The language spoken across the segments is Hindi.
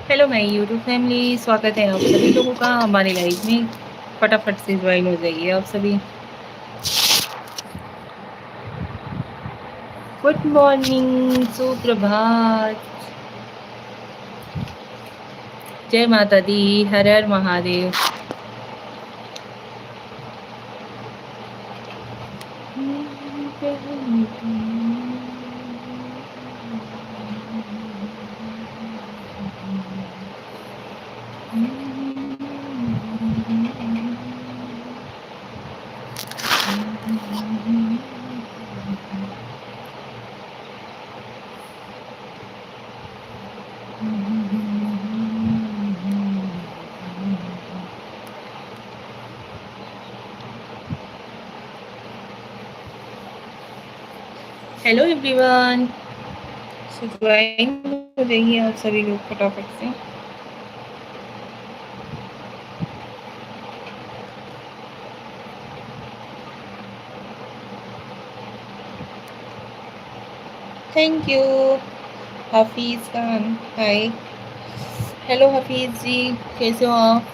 हेलो माय यूट्यूब फैमिली, स्वागत है आप सभी लोगों का हमारे लाइव में। फटाफट से ज्वाइन हो जाइए आप सभी। गुड मॉर्निंग, सुप्रभात, जय माता दी, हर हर महादेव। हेलो एवरीवन, ज्वाइन हो जाइए आप सभी लोग फटाफट से। Thank you Hafeez Khan, hi. Hello Hafeez ji, कैसे हो आप?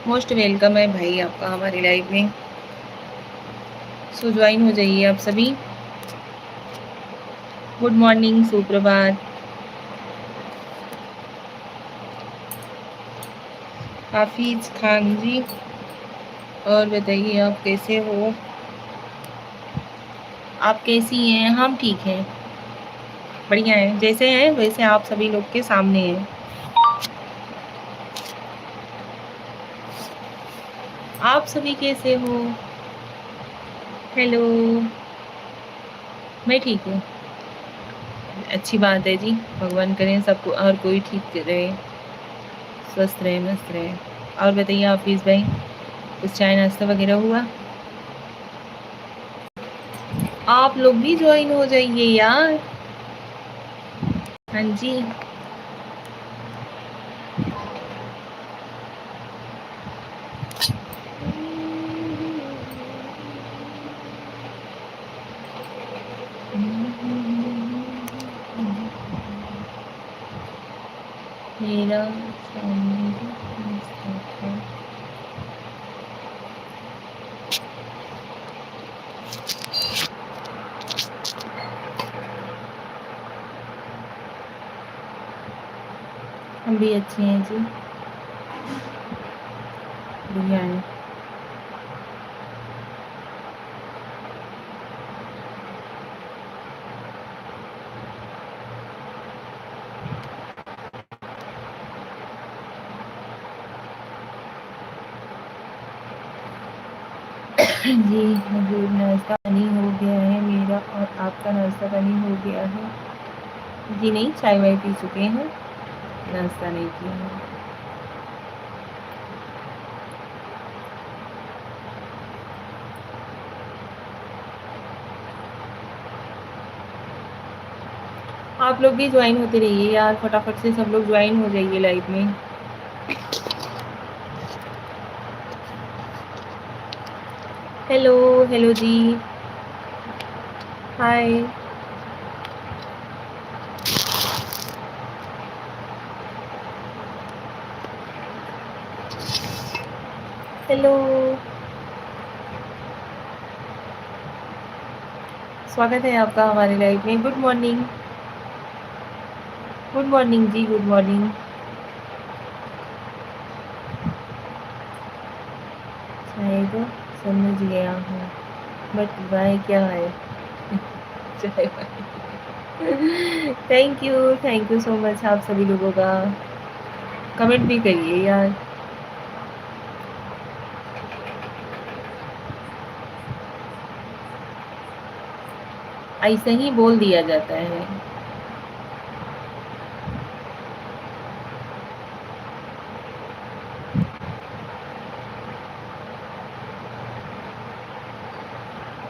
मोस्ट वेलकम है भाई आपका हमारे लाइव में। सो ज्वाइन हो जाइए आप सभी। गुड मॉर्निंग, सुप्रभात। हाफिज खान जी, और बताइए आप कैसे हो? आप कैसी हैं? हम ठीक हैं, बढ़िया हैं, जैसे हैं वैसे आप सभी लोग के सामने हैं। आप सभी कैसे हो? हेलो। मैं ठीक हूँ, अच्छी बात है जी। भगवान करें सबको और कोई ठीक रहे, स्वस्थ रहे, मस्त रहे। और बताइए हाफिज़ भाई, कुछ चाय नाश्ता वगैरह हुआ? आप लोग भी ज्वाइन हो जाइए यार। हाँ जी। मेरा हम भी अच्छे हैं जी, बढ़िया है। जी हजूर, नाश्ता पानी हो गया है मेरा, और आपका नाश्ता पानी हो गया है? जी नहीं, चाय वाय पी चुके हैं, नाश्ता नहीं किया है। आप लोग भी ज्वाइन होते रहिए यार, फटाफट से सब लोग ज्वाइन हो जाइए लाइव में। हेलो, हेलो जी, हाय। हेलो, स्वागत है आपका हमारे लाइव में। गुड मॉर्निंग, गुड मॉर्निंग जी, गुड मॉर्निंग। शायद समझ गया हूँ, बट वाई क्या है? चाय थैंक यू सो मच आप सभी लोगों का। कमेंट भी करिए यार। ऐसे ही बोल दिया जाता है।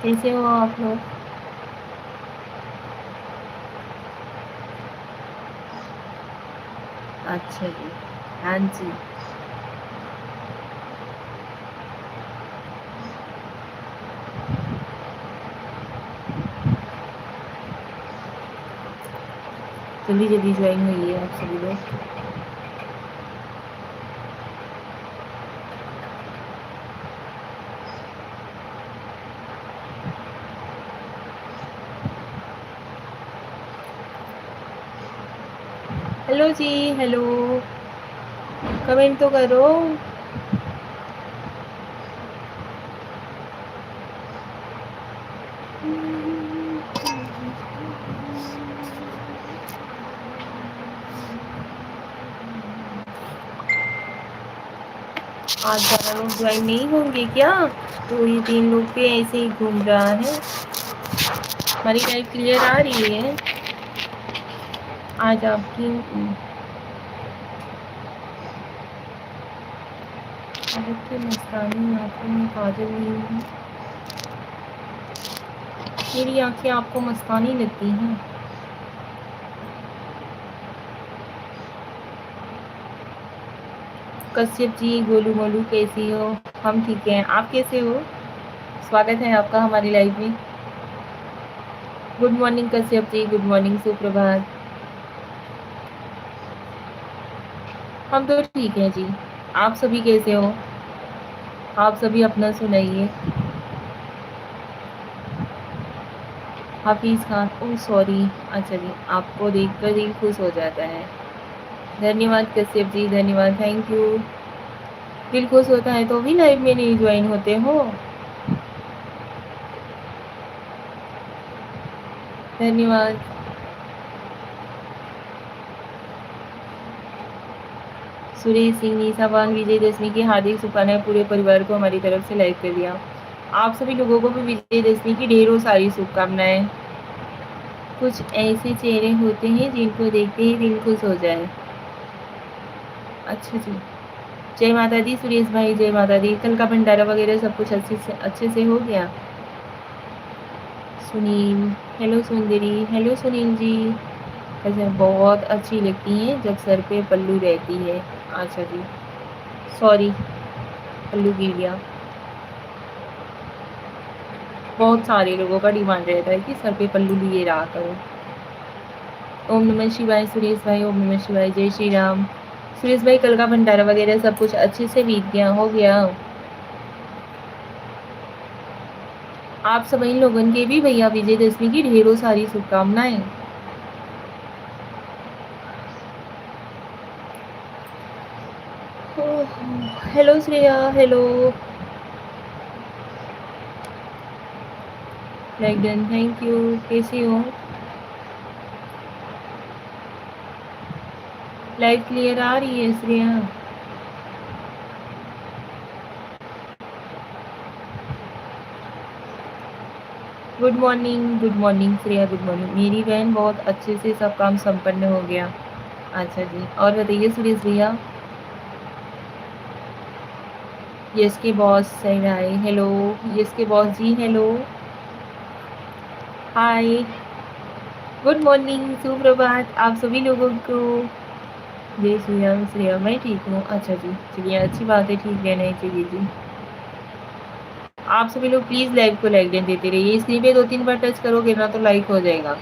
कैसे हो आप लोग? अच्छा जी, हाँ जी। जल्दी जल्दी ज्वाइन हुई है आप सभी लोग। हेलो जी, हेलो, कमेंट तो करो। आज ज़्यादा लोग ज्वाइन नहीं होंगे क्या? तो ये 3 लोग पे ऐसे ही घूम रहा है। हमारी लाइफ क्लियर आ रही है आज आपकी? आदित्य मस्तानी आंखों में काजल नहीं है। मेरी आंखें आपको मस्तानी लगती हैं? कश्यप जी, गोलू मोलू कैसी हो? हम ठीक हैं, आप कैसे हो? स्वागत है आपका हमारी लाइफ में। Good morning Kashyap ji, good morning, सुप्रभात। हम तो ठीक हैं जी, आप सभी कैसे हो? आप सभी अपना सुनाइए। हाफिज़ खान, ओह सॉरी। अच्छा जी, आपको देखकर दिल खुश हो जाता है। धन्यवाद कश्यप जी, धन्यवाद, थैंक यू। दिल खुश होता है तो भी लाइव में नहीं ज्वाइन होते हो? धन्यवाद। सुरेश सिंह, निशाबान, विजयदशमी की हार्दिक शुभकामनाएं पूरे परिवार को हमारी तरफ से लाइक कर दिया। आप सभी लोगों को भी विजयदशमी की ढेरों सारी शुभकामनाएं। कुछ ऐसे चेहरे होते हैं जिनको देखते ही दिल खुश हो जाए। अच्छा जी, जय माता दी सुरेश भाई, जय माता दी। कल का भंडारा वगैरह सब कुछ अच्छे से हो गया? सुनील, हेलो सुंदरी, हेलो सुनील जी। अच्छा, बहुत अच्छी लगती हैं जब सर पे पल्लू रहती है। अच्छा जी, सॉरी, पल्लू गिर गया। बहुत सारे लोगों का डिमांड रहता है कि सर पे पल्लू लिए रहा करो। ओम नमः शिवाय सुरेश भाई, ओम नमः शिवाय, जय श्री राम। सुरेश भाई, कल का भंडारा वगैरह सब कुछ अच्छे से बीत गया, हो गया? आप सभी लोगों के भी भैया विजयदशमी की ढेरों सारी शुभकामनाएं। Hello Shreya, hello. Like done, thank you. कैसी हो? लाइव क्लियर आ रही है Shreya? Good morning Shreya, good morning. मेरी बहन, बहुत अच्छे से सब काम संपन्न हो गया। अच्छा जी, और बताइए सुरेश भैया। यस के बॉस सही हाय, हेलो। यस के बॉस जी, हेलो, हाय, गुड मॉर्निंग, सुप्रभात आप सभी लोगों को। जय श्री राम श्रेया, मैं ठीक हूँ। अच्छा जी, चलिए अच्छी बात है, ठीक रहना चाहिए जी। आप सभी लोग प्लीज़ लाइव को लाइक देते रहिए। स्क्रीन पे 2-3 बार टच करोगे ना तो लाइक हो जाएगा।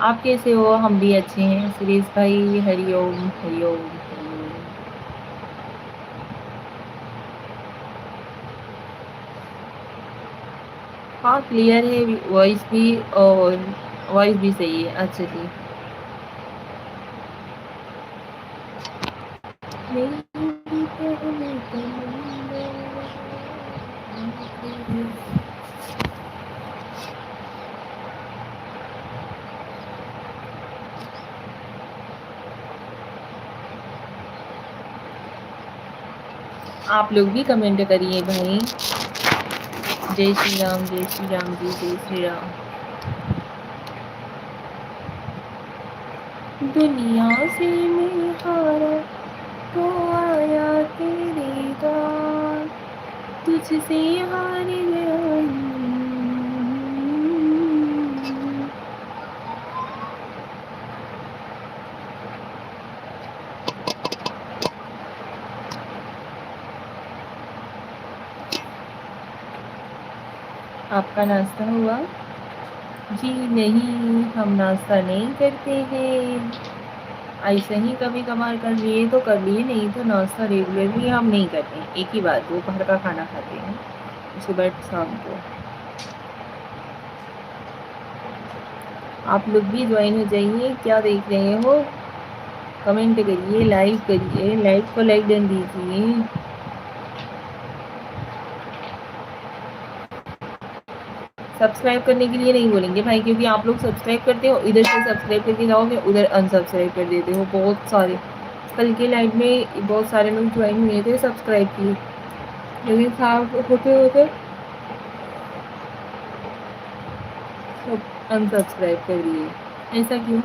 आप कैसे हो? हम भी अच्छे हैं। सुरेश भाई, हरिओम, हरिओम, हरिओम। हाँ, क्लियर है वॉइस भी, और वॉइस भी सही है। अच्छा जी। आप लोग भी कमेंट करिए भाई। जय श्री राम, जय श्री राम जी, जय श्री राम। दुनिया से मैं हारा तो आया तेरे द्वार, तुझसे हार गया। आपका नाश्ता हुआ? जी नहीं, हम नाश्ता नहीं करते हैं। ऐसे ही कभी कभार कर लिए तो कर लिए, नहीं तो नाश्ता रेगुलरली हम नहीं करते हैं। एक ही बार दोपहर का खाना खाते हैं, सुबह शाम को। आप लोग भी ज्वाइन हो जाइए। क्या देख रहे हो? कमेंट करिए, लाइक करिए, लाइक को लाइक डन दीजिए। सब्सक्राइब करने के लिए नहीं बोलेंगे भाई, क्योंकि आप लोग सब्सक्राइब करते हो, इधर से सब्सक्राइब करके जाओगे, उधर अनसब्सक्राइब कर देते हो बहुत सारे। कल के लाइव में बहुत सारे लोग ज्वाइन हुए थे, सब्सक्राइब किए, लेकिन साफ होते होते सब अनसब्सक्राइब कर दिए। ऐसा क्यों?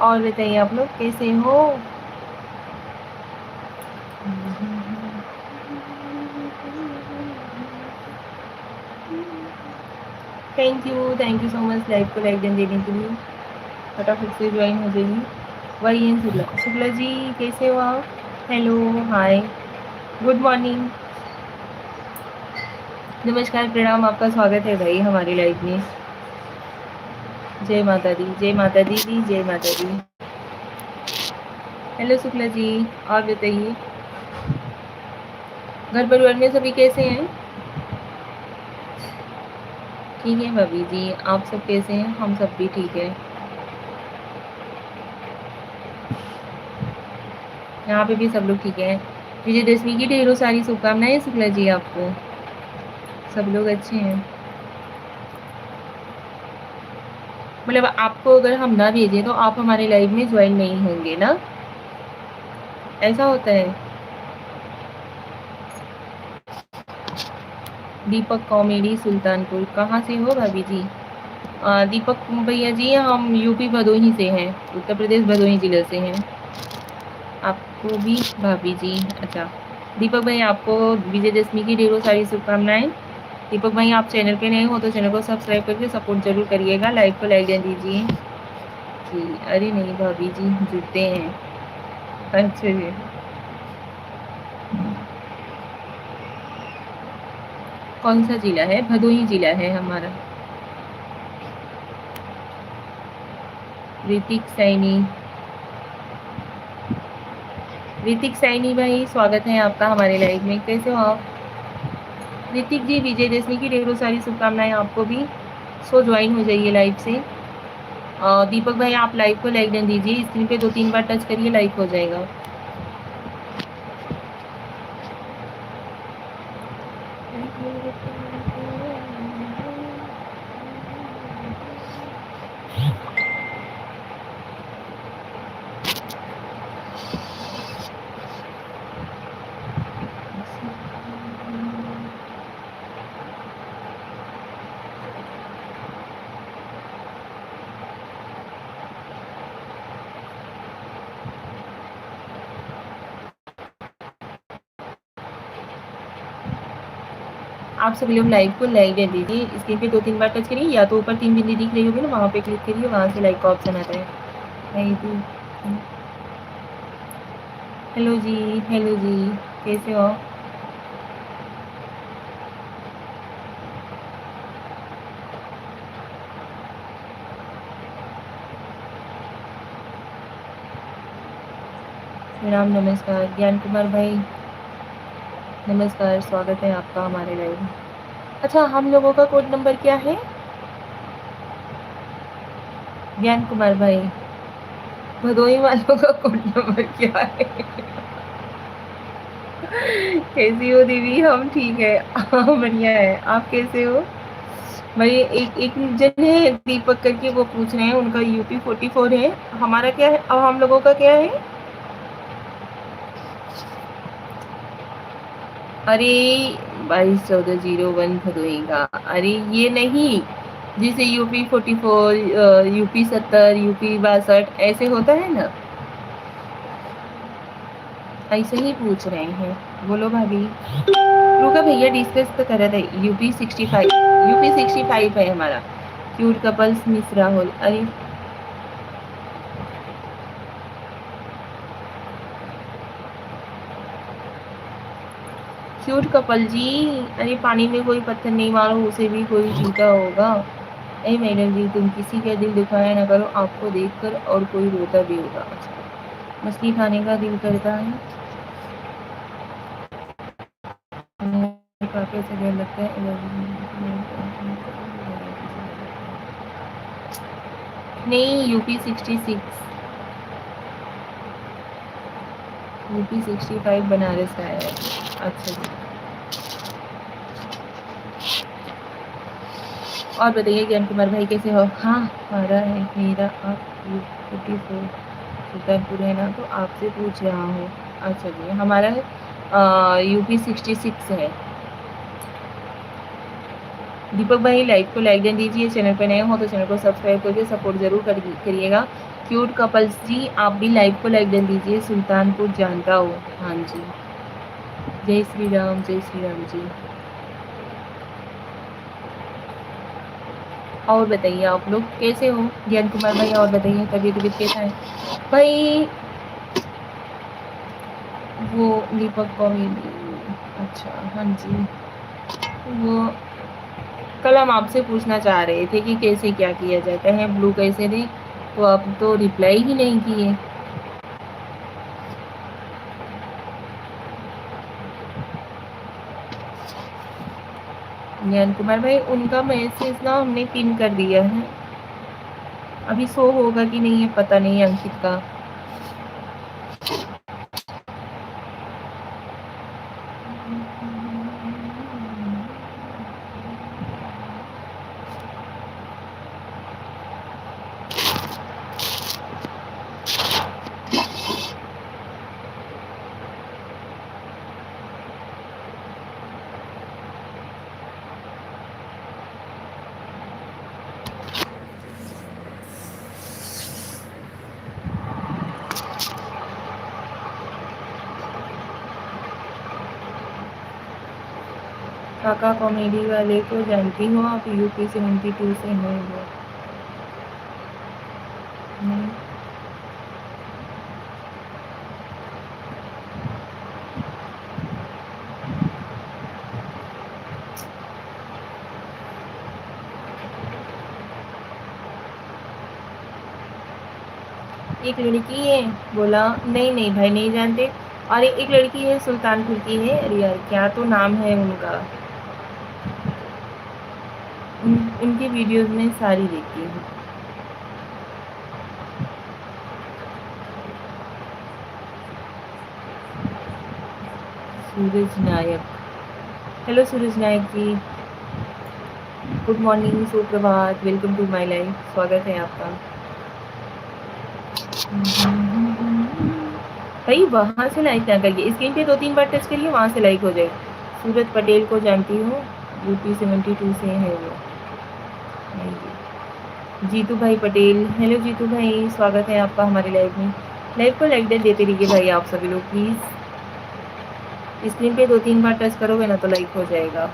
और बताइए आप लोग कैसे हो? Thank you so much live को लाइक देने के लिए। फटाफट से ज्वाइन हो जाइए। वही हैं शुक्ला, शुक्ला जी कैसे हो आप? हेलो, हाय, गुड मॉर्निंग, नमस्कार, प्रणाम, आपका स्वागत है भाई हमारी लाइव में। जय माता दी, जय माता दी दी, जय माता दी। हेलो शुक्ला जी, और बताइए घर परिवार में सभी कैसे हैं? ठीक है भाभी जी, आप सब कैसे हैं? हम सब भी ठीक है। यहाँ पे भी सब लोग ठीक है। विजयदशमी की ढेरों सारी शुभकामनाएं शुक्ला जी आपको। सब लोग अच्छे हैं। मतलब आपको अगर हम ना भेजें तो आप हमारे लाइव में ज्वाइन नहीं होंगे ना? ऐसा होता है? दीपक कॉमेडी सुल्तानपुर, कहाँ से हो भाभी जी? दीपक भैया जी हम यूपी भदोही से हैं, उत्तर प्रदेश भदोही जिले से हैं। आपको भी भाभी जी, अच्छा। दीपक भाई आपको विजयदशमी की ढेरों सारी शुभकामनाएं। दीपक भाई आप चैनल पे नए हो तो चैनल को सब्सक्राइब करके सपोर्ट जरूर करिएगा, लाइव को लाइक दे दीजिए जी। अरे नहीं भाभी जी, जुड़ते हैं। अच्छा जी, कौन सा जिला है? भदोही जिला है हमारा। ऋतिक सैनी, ऋतिक सैनी भाई स्वागत है आपका हमारे लाइव में। कैसे हो आप? ऋतिक जी विजयदशमी की ढेरों सारी शुभकामनाएं आपको भी। सो ज्वाइन हो जाइए लाइव से। दीपक भाई आप लाइव को लाइक डन दीजिए, स्क्रीन पे 2-3 बार टच करिए, लाइक हो जाएगा। आप सभी लोग लाइव को लाइक दे दीजिए, स्क्रीन पे 2-3 बार टच करिए, या तो ऊपर 3 बिंदी दिख रही होगी ना, वहाँ पे क्लिक करिए, वहाँ से लाइक का ऑप्शन आता है। हेलो जी, हेलो जी, कैसे हो? राम नमस्कार, ज्ञान कुमार भाई नमस्कार, स्वागत है आपका हमारे लाइव में। अच्छा, हम लोगों का कोड नंबर क्या है? ज्ञान कुमार भाई, भदोही वालों का कोड नंबर क्या है? कैसी हो दीदी? हम ठीक है, बढ़िया है। आप कैसे हो भाई? एक एक जन है दीपक करके, वो पूछ रहे हैं, उनका यूपी 44 है। हमारा क्या है और हम लोगों का क्या है? अरे 221401 भदोही का। अरे ये नहीं, जिसे यूपी 44, यूपी 70, यूपी 62 ऐसे होता है ना, ऐसे ही पूछ रहे हैं। बोलो भाभी। रुका भैया, डिस्कस तो कर रहे थे। यूपी 65, यूपी 65 है हमारा। Cute couples miss Rahul. अरे क्यूट कपल जी, अरे पानी में कोई पत्थर नहीं मारो, उसे भी कोई जीता होगा। ए मैडम जी, तुम किसी का दिल दुखाया ना करो, आपको देखकर और कोई रोता भी होगा। मछली खाने का दिल करता है, काफी अच्छा डर लगता है। नहीं, यूपी 66, यूपी 65 बनारस का है। अच्छा जी। और बताइए ज्ञान कुमार भाई कैसे हो? हाँ, हमारा है मेरा आप यू 54 सुल्तानपुर है ना, तो आपसे पूछ रहा हूँ। अच्छा जी, हमारा है यूपी 66 है। दीपक भाई लाइव को लाइक दें दीजिए, चैनल पर नए हो तो चैनल को सब्सक्राइब करके सपोर्ट जरूर करिएगा। क्यूट कपल्स जी, आप भी लाइव को लाइक दें दीजिए, सुल्तानपुर जानता हो। हाँ जी, जय श्री राम, जय श्री राम जी। और बताइए आप लोग कैसे हो? ज्ञान कुमार भाई और बताइए, तबीयत कैसा है भाई? वो दीपक कॉमेडी, अच्छा हाँ जी। वो कल हम आपसे पूछना चाह रहे थे कि कैसे क्या किया जाता है, ब्लू कैसे दें, तो आप तो रिप्लाई ही नहीं किए। ज्ञान कुमार भाई, उनका मैसेज ना हमने पिन कर दिया है, अभी शो होगा कि नहीं है पता नहीं अंकित का। काका कॉमेडी वाले को जानती हो आप? यूपी 72 से हैं वो। नहीं। एक लड़की है, बोला नहीं नहीं भाई नहीं जानते। और एक लड़की है सुल्तानपुर की है, अरे यार क्या तो नाम है उनका, उनकी वीडियोस में सारी देखती हूँ। सूरज नायक, हेलो सूरज नायक जी, गुड मॉर्निंग, सुप्रभात, वेलकम टू माय लाइफ, स्वागत है आपका। भाई वहाँ से लाइक ना करिए, स्क्रीन पे 2-3 बार टच करिए, वहाँ से लाइक हो जाए। सूरज पटेल को जानती हूँ, यूपी 72 से है वो। जीतू भाई पटेल, हेलो जीतू भाई, स्वागत है आपका हमारे लाइव में। लाइव को लाइक देते रहिए भाई आप सभी लोग प्लीज़, स्क्रीन पे 2-3 बार टच करोगे ना तो लाइक हो जाएगा।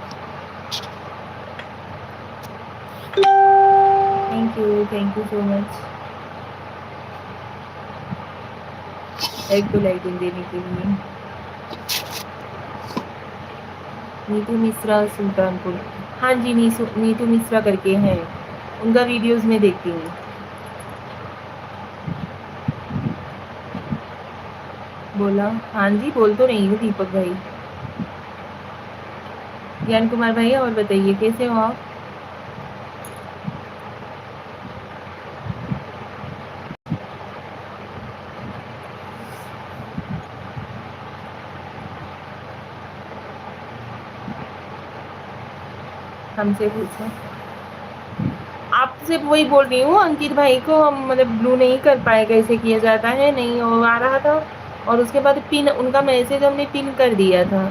Thank you so much like को लाइक देने के लिए। नीतू मिश्रा सुल्तानपुर, हाँ जी नीतू मिश्रा करके हैं, उनका वीडियोस में देखती हूँ। बोला हाँ जी, बोल तो रही हूँ दीपक भाई। ज्ञान कुमार भाई और बताइए कैसे हो आप? हमसे पूछो, आपसे वही बोल रही हूँ, अंकित भाई को हम मतलब ब्लू नहीं कर पाए, कैसे किया जाता है, नहीं हो आ रहा था, और उसके बाद पिन उनका मैसेज हमने पिन कर दिया था।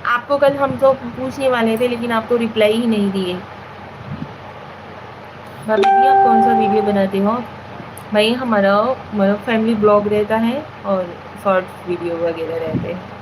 आपको कल हम तो पूछने वाले थे लेकिन आप तो रिप्लाई ही नहीं दिए। भाभी जी आप कौन सा वीडियो बनाते हो? भाई हमारा मतलब फैमिली ब्लॉग रहता है और शॉर्ट्स वीडियो वगैरह रहते हैं।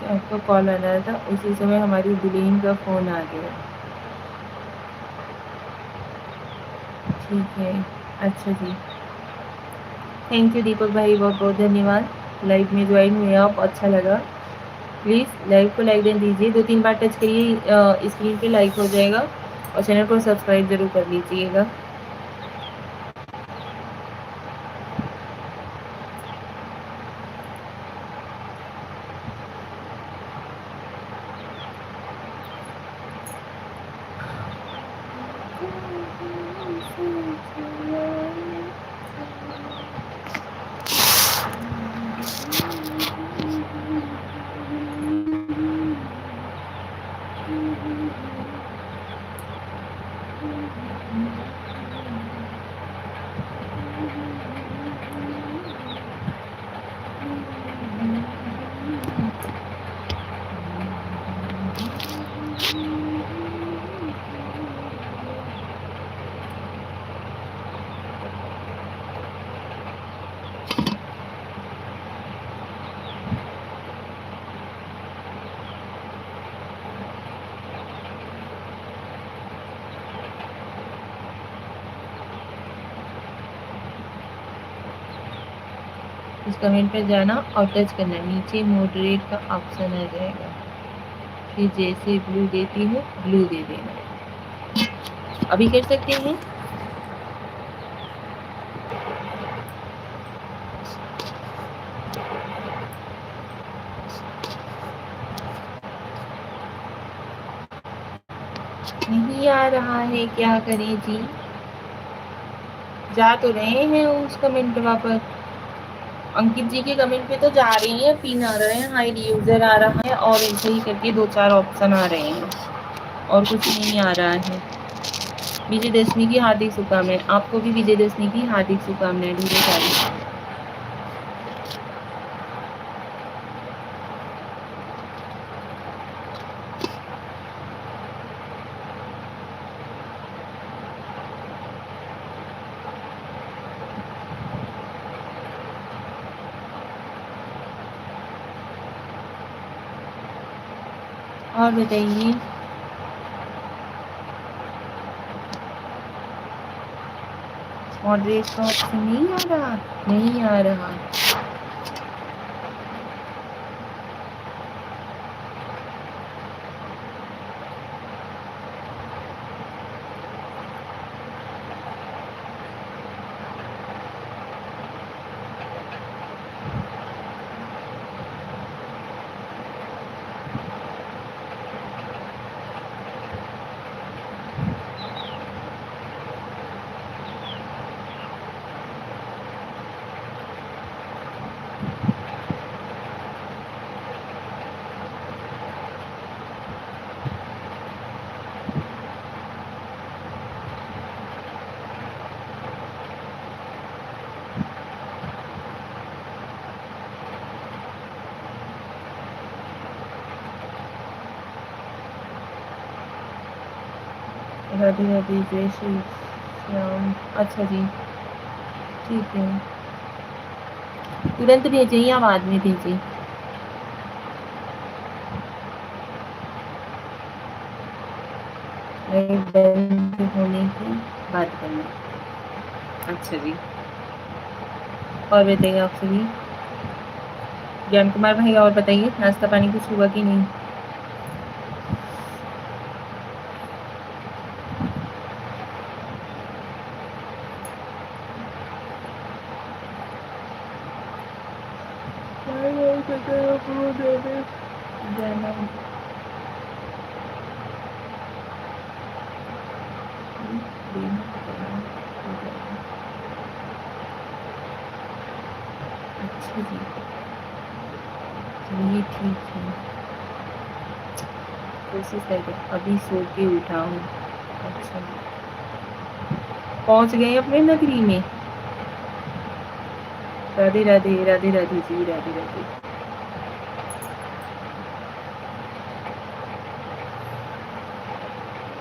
आपका कॉल आ रहा था, उसी समय हमारी दुल्हन का फ़ोन आ गया। ठीक है, अच्छा जी। थैंक यू दीपक भाई, बहुत बहुत धन्यवाद। लाइव में ज्वाइन हुए आप, अच्छा लगा। प्लीज़ लाइव को लाइक देन दीजिए, 2-3 बार टच करिए, स्क्रीन पे लाइक हो जाएगा और चैनल को सब्सक्राइब ज़रूर कर लीजिएगा। इस कमेंट पर जाना और टच करना, नीचे मॉडरेट का ऑप्शन आ जाएगा, फिर जैसे ब्लू देती हूँ ब्लू दे देना। अभी कर सकते हैं। नहीं आ रहा है, क्या करें जी। जा तो रहे हैं उस कमेंट पर, अंकित जी के कमेंट पे तो जा रही है, पिन आ रहा है, हाइड यूजर आ रहा है और ऐसे ही करके 2-4 ऑप्शन आ रहे हैं और कुछ नहीं आ रहा है। विजयदशमी की हार्दिक शुभकामनाएं। आपको भी विजयदशमी की हार्दिक शुभकामनाएं ढेरों सारी। और बताइए, मॉडरेट का ऑप्शन नहीं आ रहा, नहीं आ रहा। राधे राधे, जय श्री श्याम। अच्छा जी, ठीक है, तुरंत भेजें या बाद में भेजें? बंद होने की बात करना। अच्छा जी, और बताइए आप सभी। ज्ञान कुमार भाई, और बताइए, नाश्ता पानी कुछ हुआ कि नहीं? अच्छा जी, चलिए ठीक है, कोशिश करके। अभी सो के उठा हूँ। अच्छा, पहुँच गए अपने नगरी में। राधे राधे, राधे राधे जी, राधे राधे।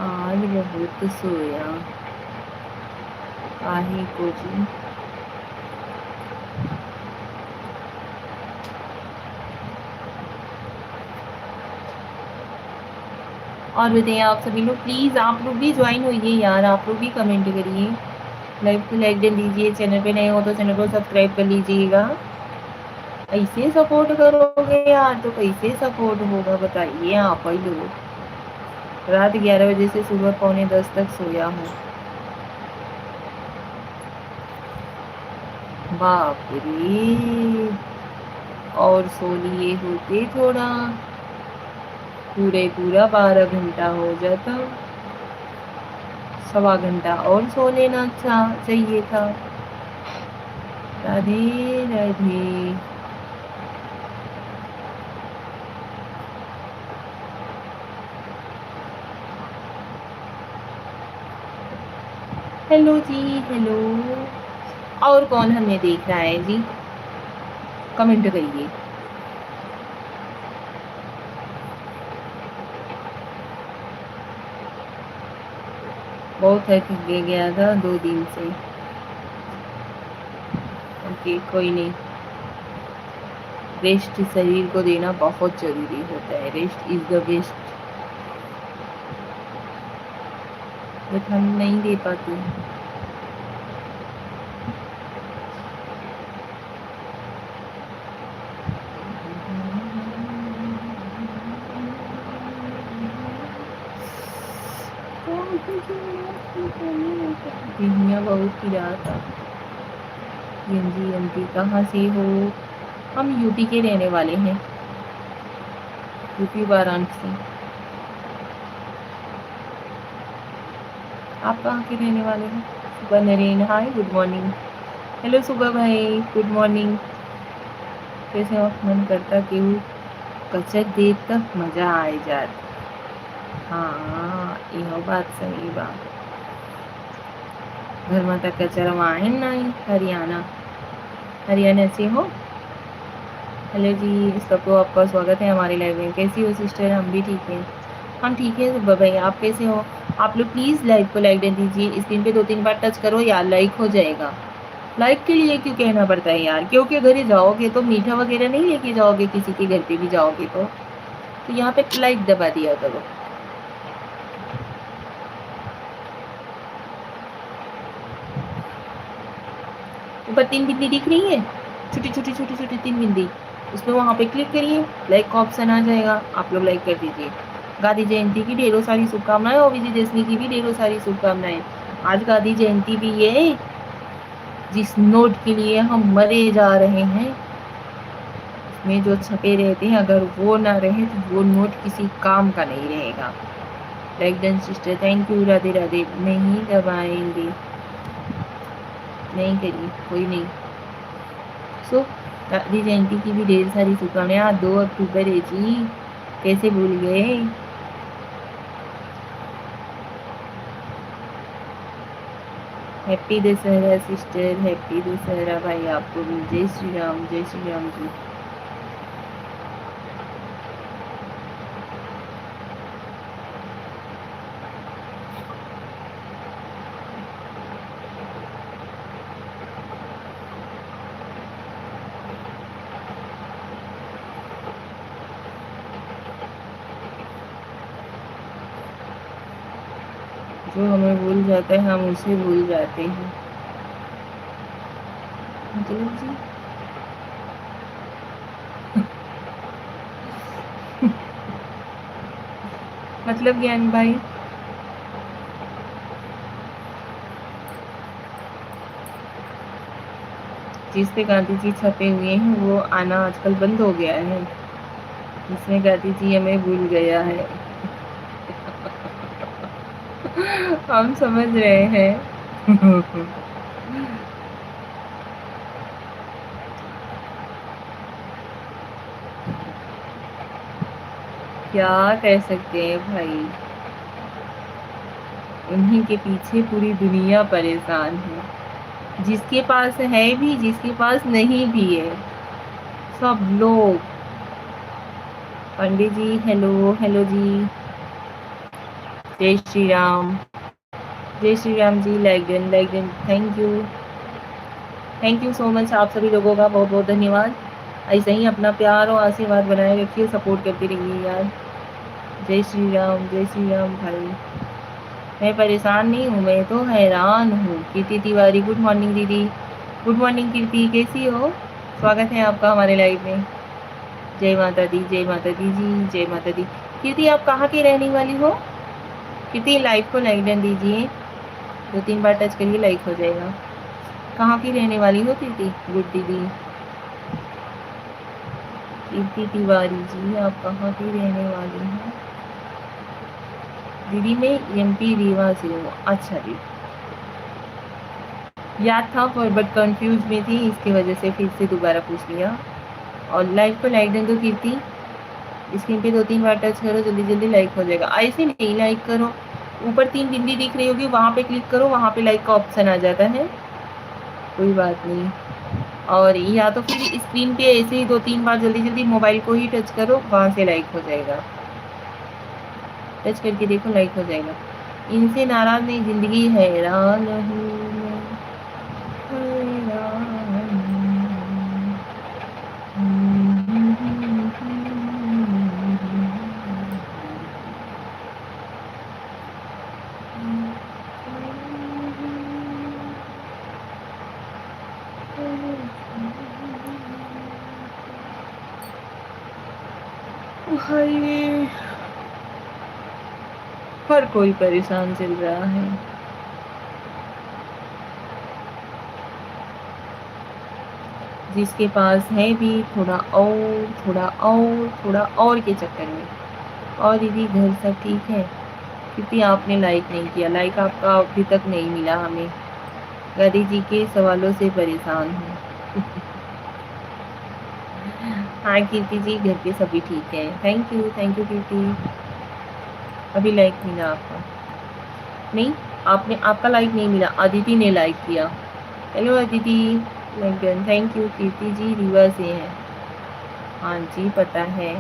आज बहुत सोया, काहे को जी। और बताइए आप सभी लोग, प्लीज़ आप लोग भी ज्वाइन होइए यार, आप लोग भी कमेंट करिए, लाइव को लाइक दे दीजिए, चैनल पे नए हो तो चैनल को सब्सक्राइब कर लीजिएगा। ऐसे सपोर्ट करोगे यार तो कैसे सपोर्ट होगा बताइए आप ही लोग। रात 11 बजे से सुबह पौने 10 तक सोया हूँ। बाप रे, और सो लिए होते थोड़ा, पूरा 12 घंटा हो जाता, सवा घंटा और सो लेना चाहिए था। राधे राधे। हेलो जी, हेलो। और कौन हमें देख रहा है जी, कमेंट करिए। बहुत थक गया था 2 दिन से। ओके, कोई नहीं, रेस्ट शरीर को देना बहुत जरूरी होता है, rest is the best, but हम नहीं दे पाते। दुनिया बहुत की रात था। एमपी कहाँ से हो? हम यूपी के रहने वाले हैं, यूपी वाराणसी। आप कहाँ के रहने वाले हैं? सुबह नरेन, हाय, गुड मॉर्निंग। हेलो सुबह भाई, गुड मॉर्निंग। कैसे हो? मन करता कि कचर देर तक मजा आ जात। हाँ, यह बात सही बा। घर में तक कचरा आए नहीं। हरियाणा से हो? हेलो जी, सबको आपका स्वागत है हमारे लाइव में। कैसी हो सिस्टर? हम भी ठीक हैं। हम ठीक है सुबह भाई, आप कैसे हो? आप लोग प्लीज़ लाइव को लाइक दे दीजिए, स्क्रीन पे 2-3 बार टच करो यार, लाइक हो जाएगा। लाइक के लिए क्यों कहना पड़ता है यार, क्योंकि घर जाओगे तो मीठा वगैरह नहीं लेके जाओगे, किसी के घर पे भी जाओगे तो यहाँ पे लाइक दबा दिया करो। ऊपर 3 बिंदी दिख रही है, छोटी छोटी छोटी छोटी 3 बिंदी, उसमें वहाँ पे क्लिक करिए, लाइक का ऑप्शन आ जाएगा, आप लोग लाइक कर दीजिए। गांधी जयंती की ढेरों सारी शुभकामनाएं और विजयदशमी की भी ढेरों सारी शुभकामनाएं। आज गांधी जयंती भी है, जिस नोट के लिए हम मरे जा रहे हैं, में जो छपे रहते हैं, अगर वो ना रहे तो वो नोट किसी काम का नहीं रहेगा। Like done sister, thank you. Radhe Radhe. नहीं दबाएंगे, नहीं करिए, कोई नहीं। सो गांधी जयंती की भी ढेर सारी शुभकामनाएं। आज 2 अक्टूबर है जी, कैसे भूल गए? Happy Dussehra sister, happy Dussehra भाई आपको भी। जय श्री राम, जय श्री राम जी। जो हमें भूल जाता है हम उसे भूल जाते हैं। मतलब जी मतलब ज्ञान भाई, जिस पे गांधी जी छपे हुए हैं वो आना आजकल बंद हो गया है, जिसमें गांधी जी हमें भूल गया है। हम समझ रहे हैं। क्या कह सकते हैं भाई, उन्हीं के पीछे पूरी दुनिया परेशान है, जिसके पास है भी, जिसके पास नहीं भी है, सब लोग। पंडित जी हेलो, हेलो जी, जय श्री राम, जय Shri Ram ji. Like done, thank you so much आप सभी लोगों का, बहुत बहुत धन्यवाद। ऐसे ही अपना प्यार और आशीर्वाद बनाए रखिए, सपोर्ट करते रहिए यार। जय श्री राम भाई। मैं परेशान नहीं हूँ, मैं तो हैरान हूँ। कीर्ति तिवारी, गुड मॉर्निंग दीदी। गुड मॉर्निंग कीर्ति, कैसी हो? स्वागत है आपका हमारे लाइव में। जय माता दी, जय माता दी जी, जय माता दी। कीर्ति आप कहाँ की रहने वाली हो? कीर्ति लाइव को लाइक डन दीजिए, 2-3 बार टच करिए, लाइक हो जाएगा। कहाँ की रहने वाली हो कीर्ति? गुड दीदी। कीर्ति तिवारी जी, आप कहाँ की रहने वाली हैं? दीदी मैं एमपी रीवा से हूँ। अच्छा जी, याद था पर बट कंफ्यूज में थी, इसकी वजह से फिर से दोबारा पूछ लिया। और लाइक को लाइक दे दो कीर्ति, स्क्रीन पे 2-3 बार टच करो, जल्दी जल्दी लाइक हो जाएगा। ऐसे नहीं लाइक करो, ऊपर 3 बिंदी दिख रही होगी, वहाँ पे क्लिक करो, वहाँ पे लाइक का ऑप्शन आ जाता है, कोई बात नहीं। और या तो फिर स्क्रीन पे ऐसे ही 2-3 बार जल्दी जल्दी मोबाइल को ही टच करो, वहाँ से लाइक हो जाएगा। टच करके देखो, लाइक हो जाएगा। इनसे नाराज नहीं, जिंदगी हैरान हूँ मैं, हैरान भाई, हर कोई परेशान चल रहा है। जिसके पास है भी थोड़ा और थोड़ा और थोड़ा और के चक्कर में। और दीदी घर सब ठीक है? क्योंकि आपने लाइक नहीं किया, लाइक आपका अभी तक नहीं मिला हमें। गांधी जी के सवालों से परेशान हूँ। हाँ कीर्ति जी, घर पे सभी ठीक है। थैंक यू कीर्ति। अभी लाइक मिला आपका? नहीं, आपने, आपका लाइक नहीं मिला, अदिति ने लाइक किया। Hello Aditi, like done. Thank you Kirti ji, Rewa से हैं। हाँ जी पता है।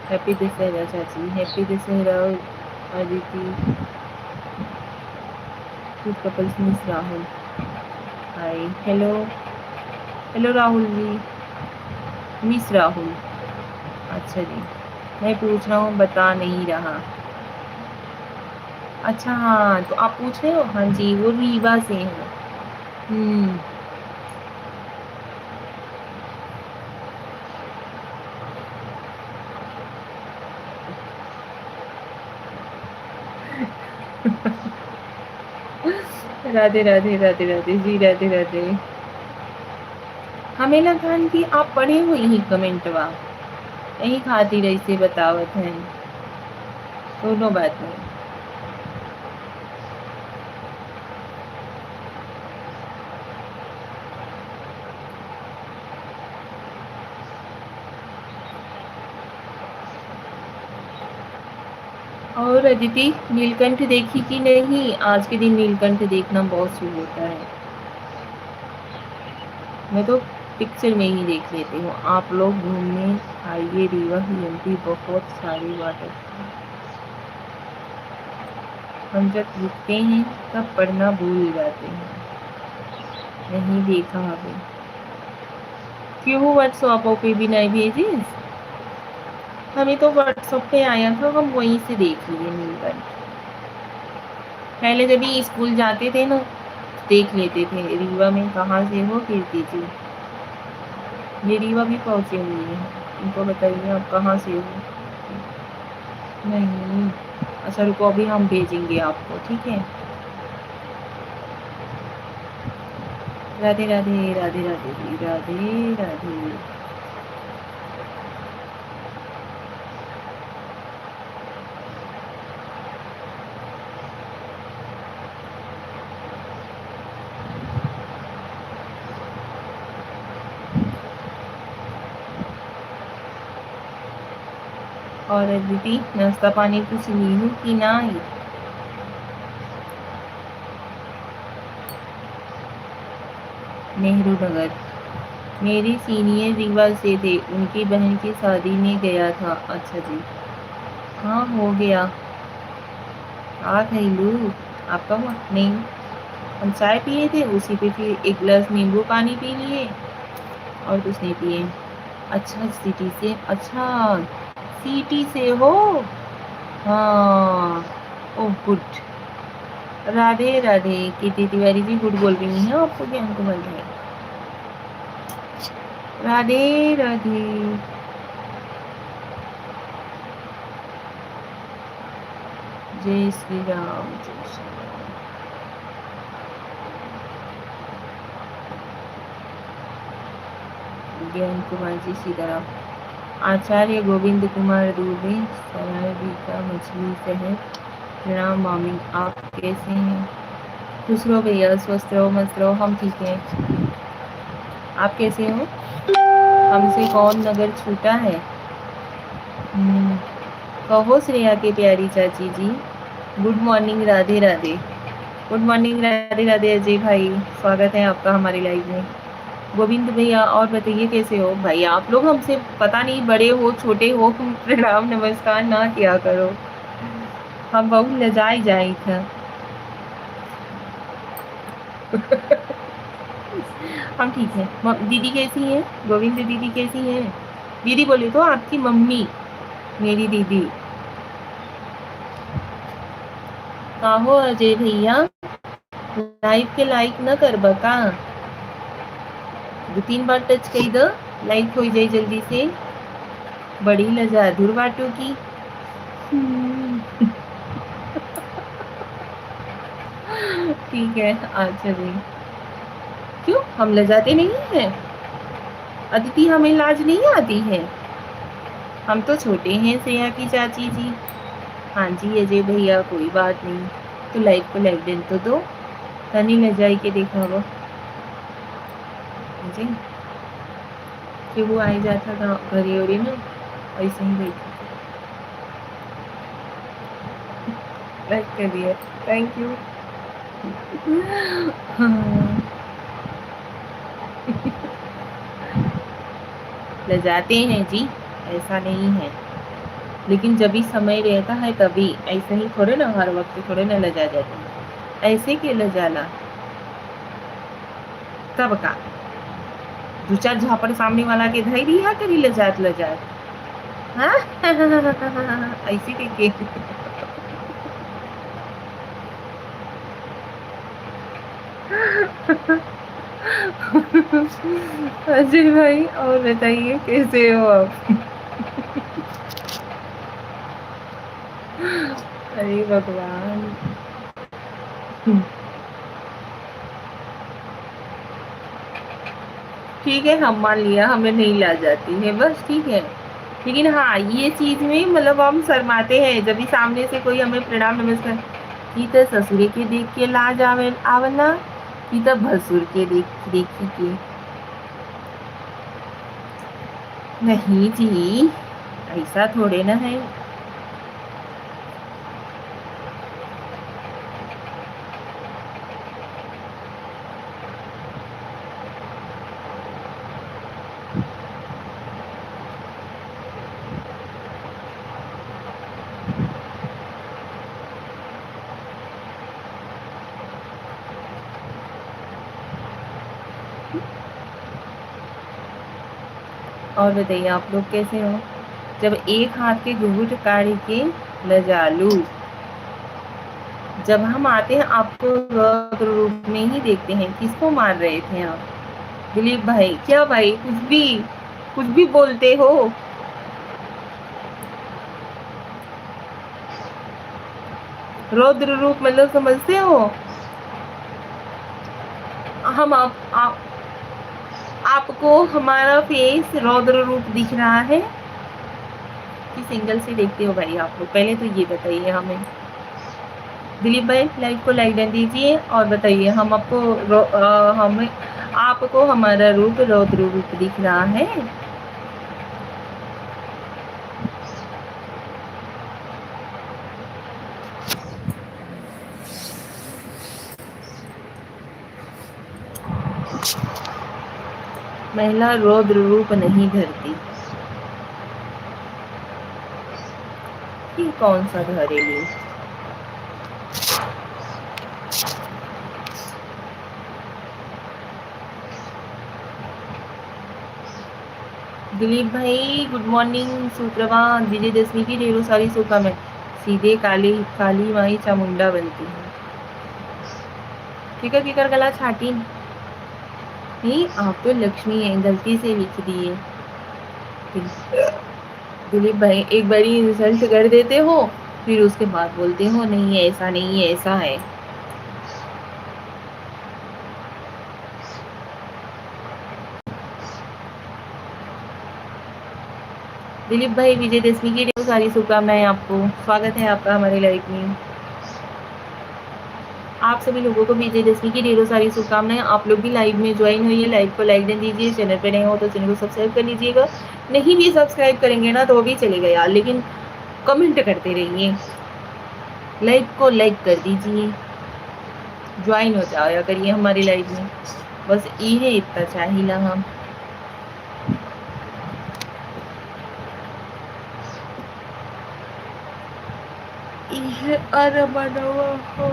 हैप्पी दशहरा चाची, happy Dussehra Aditi. Good couples miss Rahul, hi. Hello hello Rahul ji, miss Rahul. अच्छा जी, मैं पूछ रहा हूँ, बता नहीं रहा। अच्छा हाँ, तो आप पूछ रहे हो? हाँ जी, वो रीवा से हैं। हम्म। राधे राधे राधे राधे जी, राधे राधे। हमें लगा कि आप पढ़े हुई ही कमेंटवा, यही खातिर ऐसे बतावत हैं। दोनों बात नहीं। और अदिति, नीलकंठ देखी कि नहीं? आज के दिन नीलकंठ देखना बहुत शुभ होता है। मैं तो पिक्चर में ही देख लेती हूँ। आप लोग घूमने आइए रीवा की एमपी, बहुत सारी वाटर। हम जब रुकते हैं तब पढ़ना भूल जाते हैं। नहीं देखा अभी। क्यों व्हाट्सएप पे भी नहीं भेजिस? हमें तो व्हाट्सएप पे आया था, हम वहीं से देख लिए नीलकंठ। पहले जब भी स्कूल जाते थे ना, देख लेते थे। रीवा में कहाँ से हो कीर्ति जी? ये रीवा भी पहुँचे हुए हैं, इनको बताइए आप कहाँ से हो। नहीं, अच्छा रुको, अभी हम भेजेंगे आपको, ठीक है। राधे राधे राधे राधे जी, राधे राधे। और दीदी नाश्ता पानी कुछ ली हूँ कि नहीं? नेहरू नगर, मेरी सीनियर रीवा से थे, उनकी बहन की शादी में गया था। अच्छा जी, हाँ हो गया। आ खैलू आपका हुआ नहीं? हम चाय पिए थे, उसी पे फिर एक गिलास नींबू पानी पी लिए और कुछ नहीं पिए। अच्छा सिटी से, अच्छा सिटी से हो। हाँ, ओह गुड। राधे राधे। कीर्ति तिवारी जी गुड बोल रही हैं आपको क्या हमको बोल रहे हैं? राधे राधे। जय श्री राम, जय श्री राम। ज्ञान कुमार जी सीताराम। आचार्य गोविंद कुमार दुबे, सराय का मछली शहर। प्रणाम मामी, आप कैसे हैं? खुश रहो भैया, स्वस्थ रहो, मस्त रहो, हम ठीक हैं। आप कैसे हो? हमसे कौन नगर छूटा है? हम्म, कहो श्रेया के प्यारी चाची जी। Good morning, Radhe Radhe. Good morning, Radhe Radhe Ajay भाई, स्वागत है आपका हमारी लाइव में। गोविंद भैया और बताइए कैसे हो भाई? आप लोग हमसे पता नहीं बड़े हो छोटे हो, प्रणाम नमस्कार ना किया करो, हम बहुत लजाई जाए था। हम ठीक हैं। दीदी कैसी हैं? गोविंद दीदी कैसी हैं? दीदी बोले तो आपकी मम्मी, मेरी दीदी। कहो अजय भैया, लाइव के लाइक न कर बका, 2-3 बार टच कही दो, लाइक हो जाए जल्दी से। बड़ी लजाधुर बाटो की। ठीक है, अच्छा जी। क्यों हम लजाते नहीं हैं? अदिति हमें लाज नहीं आती है? हम तो छोटे हैं श्रेया की चाची जी। हाँ जी अजय भैया, कोई बात नहीं, तो लाइव को लाइक देन तो दो, तनी लजाई के देखा वो जी। कि वो आई जाता था घरे उरे में, ऐसे ही बैठी लाइक कर दिया, थैंक यू। हाँ। लजाते हैं जी, ऐसा नहीं है, लेकिन जब भी समय रहता है तभी, ऐसे ही थोड़े ना हर वक्त थोड़े ना लजा जाते हैं। ऐसे के लजाला कब का? 2-4 झापड़ सामने वाला के धई दिया करी लजात लजात। हाँ ऐसे के अजय भाई और बताइए कैसे हो आप? अरे भगवान। ठीक है, हम मान लिया हमें नहीं ला जाती है, बस ठीक है। लेकिन हाँ, ये चीज में मतलब हम शर्माते हैं जब भी सामने से कोई हमें प्रणाम नमस्कार की, तो ससुरे के देख के लाज आवना, की तो भसुर के देखी के। नहीं जी, ऐसा थोड़े ना है। और बताइए आप लोग कैसे हो? जब एक हाथ के घूंघट काढ़ के लजालू, जब हम आते हैं आपको रौद्र रूप में ही देखते हैं। किसको मार रहे थे आप? दिलीप भाई, क्या भाई कुछ भी बोलते हो? रौद्र रूप मतलब समझते हो? हम आपको हमारा फेस रौद्र रूप दिख रहा है कि सिंगल से देखते हो भाई आप लोग? पहले तो ये बताइए हमें। दिलीप भाई लाइव को लाइक कर दीजिए और बताइए, हम हमें आपको हमारा रूप रौद्र रूप दिख रहा है? महिला रौद्र रूप नहीं धरती। ये कौन सा घरेलू? दिलीप भाई गुड मॉर्निंग, सुप्रभात। विजयदशमी की ढेरों सारी शुभकामनाएं। सीधे काली काली माई चामुंडा बनती है। ठीक है, किकर गला छाटी नहीं, आप तो लक्ष्मी है, गलती से लिख दिए। दिलीप भाई एक बारी इंसल्ट कर देते हो, फिर उसके बाद बोलते हो नहीं ऐसा नहीं है, ऐसा है। दिलीप भाई विजयदशमी की ढेरों सारी शुभकामनाएं आपको। स्वागत है आपका हमारे लाइफ में। आप सभी लोगों को विजयदशमी की ढेरों सारी शुभकामनाएं। आप लोग भी लाइव में ज्वाइन होइए, लाइव को लाइक दे दीजिए। चैनल पर नए हो तो चैनल को सब्सक्राइब कर लीजिएगा। नहीं भी सब्सक्राइब करेंगे ना तो भी चलेगा यार, लेकिन कमेंट करते रहिए, लाइव को लाइक कर दीजिए, ज्वाइन हो जाया करिए हमारी लाइव में। बस ये इतना चाहिए हम। ये अरमानवा हो।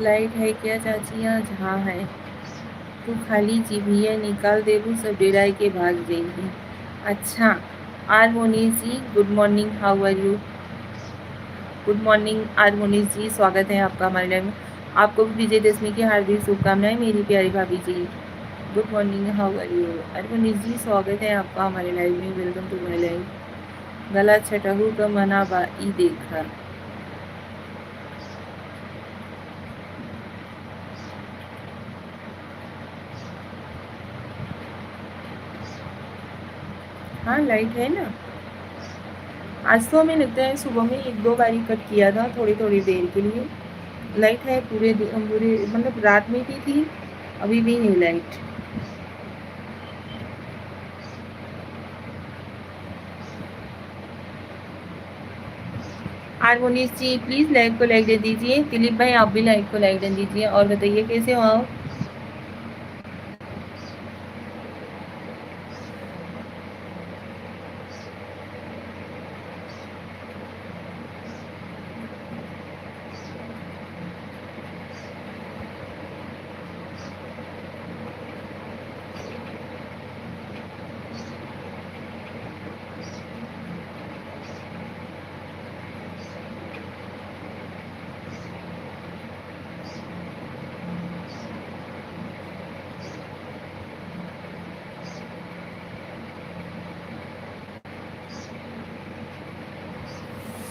लाइट है क्या चाची? आज हाँ है। तू खाली जीभिया निकाल देबू, सब डेराय के भाग जाएंगे। अच्छा, R Monish ji good morning, how are you? Good morning R Monish ji, स्वागत है आपका हमारे लाइव में। आपको भी विजयदशमी की हार्दिक शुभकामनाएं मेरी प्यारी भाभी जी। Good morning, how are you? R Monish ji स्वागत है आपका हमारे लाइव में, वेलकम टू माई लाइव। गला छटहू का मना बा ई देखा। हाँ लाइट है ना। आज तो हमें लगता है सुबह में एक दो बारी कट किया था, थोड़ी थोड़ी देर के लिए। लाइट है पूरे मतलब रात में भी थी, अभी भी है light. R Monish ji please live को लाइक दे दीजिए। दिलीप भाई आप भी लाइव को लाइक दे दीजिए। और बताइए कैसे हो आप?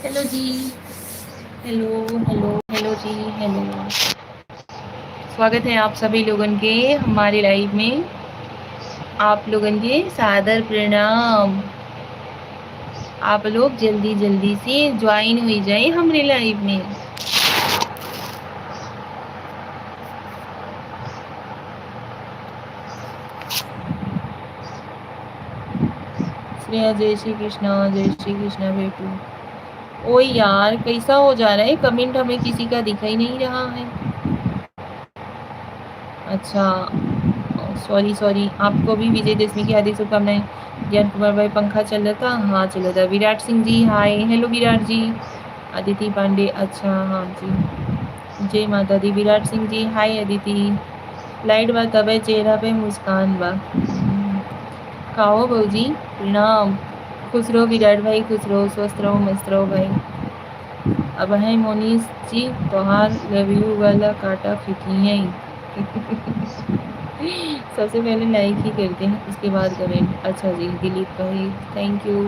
हेलो जी, हेलो हेलो हेलो जी, हेलो। स्वागत है आप सभी लोगों के हमारे लाइव में। आप लोगों के सादर प्रणाम। आप लोग जल्दी जल्दी से ज्वाइन हो जाए हमारे लाइव में। श्रेया जय श्री कृष्णा बेटू। ओ यार कैसा हो जा रहा है, कमेंट हमें किसी का दिखाई नहीं रहा है। अच्छा सॉरी सॉरी, आपको भी विजयदशमी की हार्दिक शुभकामनाएं। ज्ञान कुमार भाई पंखा चल रहा था? हाँ चल रहा था। विराट सिंह जी हाय, हेलो विराट जी। अदिति पांडे, अच्छा हाँ जी, जय माता दी। विराट सिंह जी हाय अदिति। लाइट बा तबे चेहरा पे मुस्कान बा। खाओ भौजी, प्रणाम। खुश रहो विराट भाई, खुश रहो, स्वस्थ रहो, मस्त रहो भाई। अब है मोनीश जी तोहार लव यू वाला काटा फेंकी है। सबसे पहले लाइक ही करते हैं, उसके बाद कमेंट। अच्छा जी दिलीप भाई थैंक यू।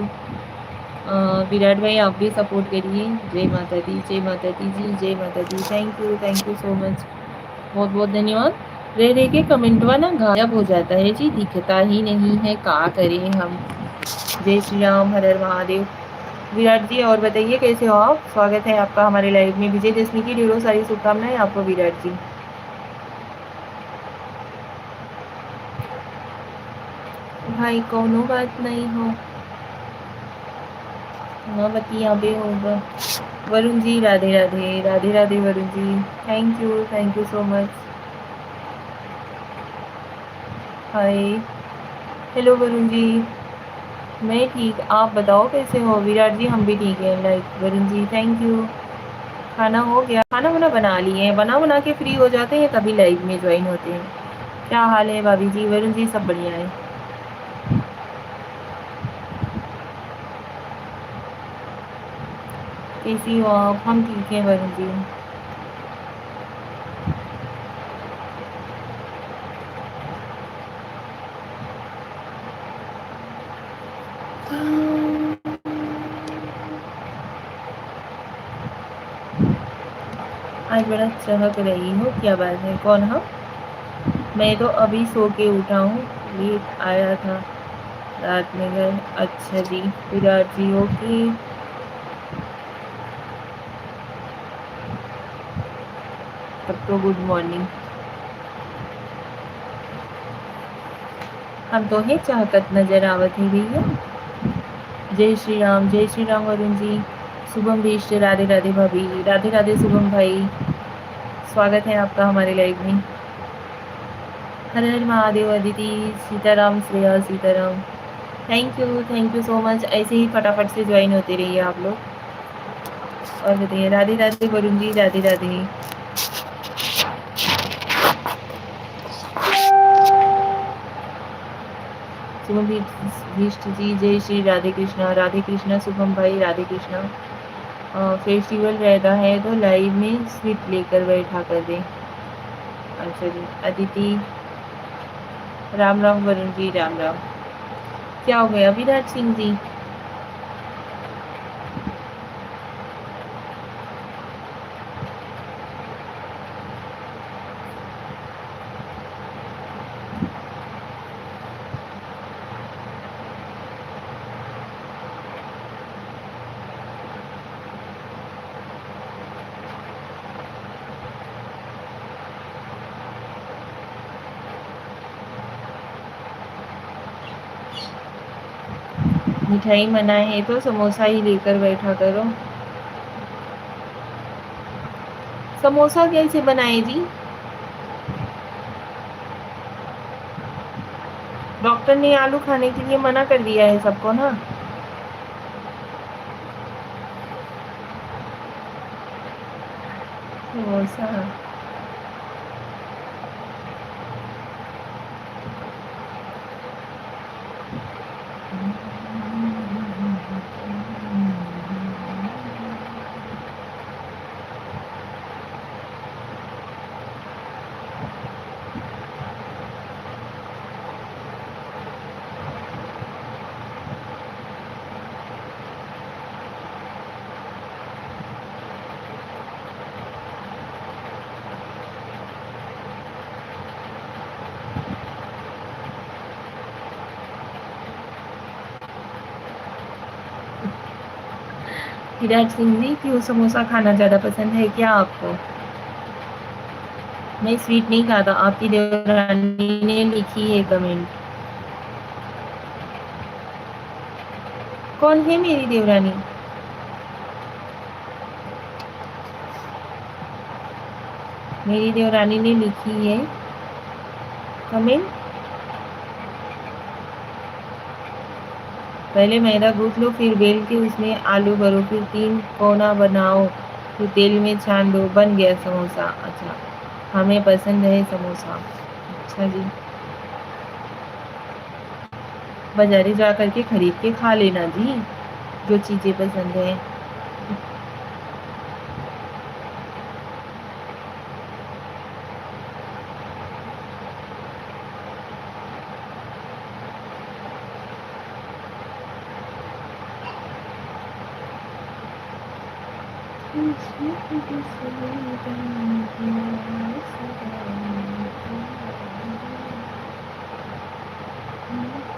विराट भाई आप भी सपोर्ट करिए। जय माता दी, जय माता दी जी, जय माता दी। थैंक यू सो मच, बहुत बहुत धन्यवाद। रह रह के कमेंटवा ना गायब हो जाता है जी, दिखता ही नहीं है, का करें हम। जय श्री राम, हर हर महादेव। विराट जी और बताइए कैसे हो आप? स्वागत है आपका हमारे लाइव में। विजयदशमी की ढेरों सारी शुभकामनाएं आपको विराट जी। भाई कोनो बात नहीं हो, बती यहाँ पे होगा। Varun ji Radhe Radhe, Radhe Radhe Varun ji, thank you so much. Hi, hello Varun ji. मैं ठीक, आप बताओ कैसे हो? विराट जी हम भी ठीक है। Like Varun ji thank you. खाना हो गया? खाना वाना बना लिए हैं, बना के फ्री हो जाते हैं तभी लाइव में ज्वाइन होते हैं। क्या हाल है भाभी जी? वरुण जी सब बढ़िया है। कैसी हो आप? हम ठीक हैं वरुण जी। आज बड़ा चहक रही हो, क्या बात है? कौन? हाँ, मैं तो अभी सो के उठा हूँ, ये आया था रात में घर। अच्छा जी, विराट जी ओके। तब तो गुड मॉर्निंग। हम तो है चाहकत नजर आवत है भैया। जय श्री राम वरुण जी। शुभम भीष्ट राधे राधे भाभी, राधे राधे शुभम भाई, स्वागत है आपका हमारे लाइव में। हर हर Mahadev Aditi, Sitaram Shreya Sitaram. Thank you so much. ऐसे ही फटाफट से ज्वाइन होते रहिए आप लोग। और बताइए, राधे राधे वरुण जी, राधे राधे। शुभम भीष्ट जी जय श्री राधे कृष्णा शुभम भाई, राधे कृष्णा। फेस्टिवल रहता है तो लाइव में स्वीट लेकर बैठा कर दे। अच्छा जी, अदिति राम राम वरुण जी, राम राम। क्या हो गया विराट सिंह जी? मिठाई मना है तो समोसा ही लेकर बैठा करो। समोसा कैसे बनाए जी? डॉक्टर ने आलू खाने के लिए मना कर दिया है सबको ना। समोसा विराट सिंह जी, क्यों समोसा खाना ज़्यादा पसंद है क्या आपको? मैं स्वीट नहीं खाता, आपकी देवरानी ने लिखी है कमेंट। कौन है मेरी देवरानी? मेरी देवरानी ने लिखी है कमेंट। पहले मैदा गूंथ लो, फिर बेल के उसमें आलू भरो, फिर 3 कोना बनाओ, फिर तेल में छान दो, बन गया समोसा। अच्छा, हमें पसंद है समोसा। अच्छा जी, बाजारे जा करके खरीद के खा लेना जी, जो चीज़ें पसंद है।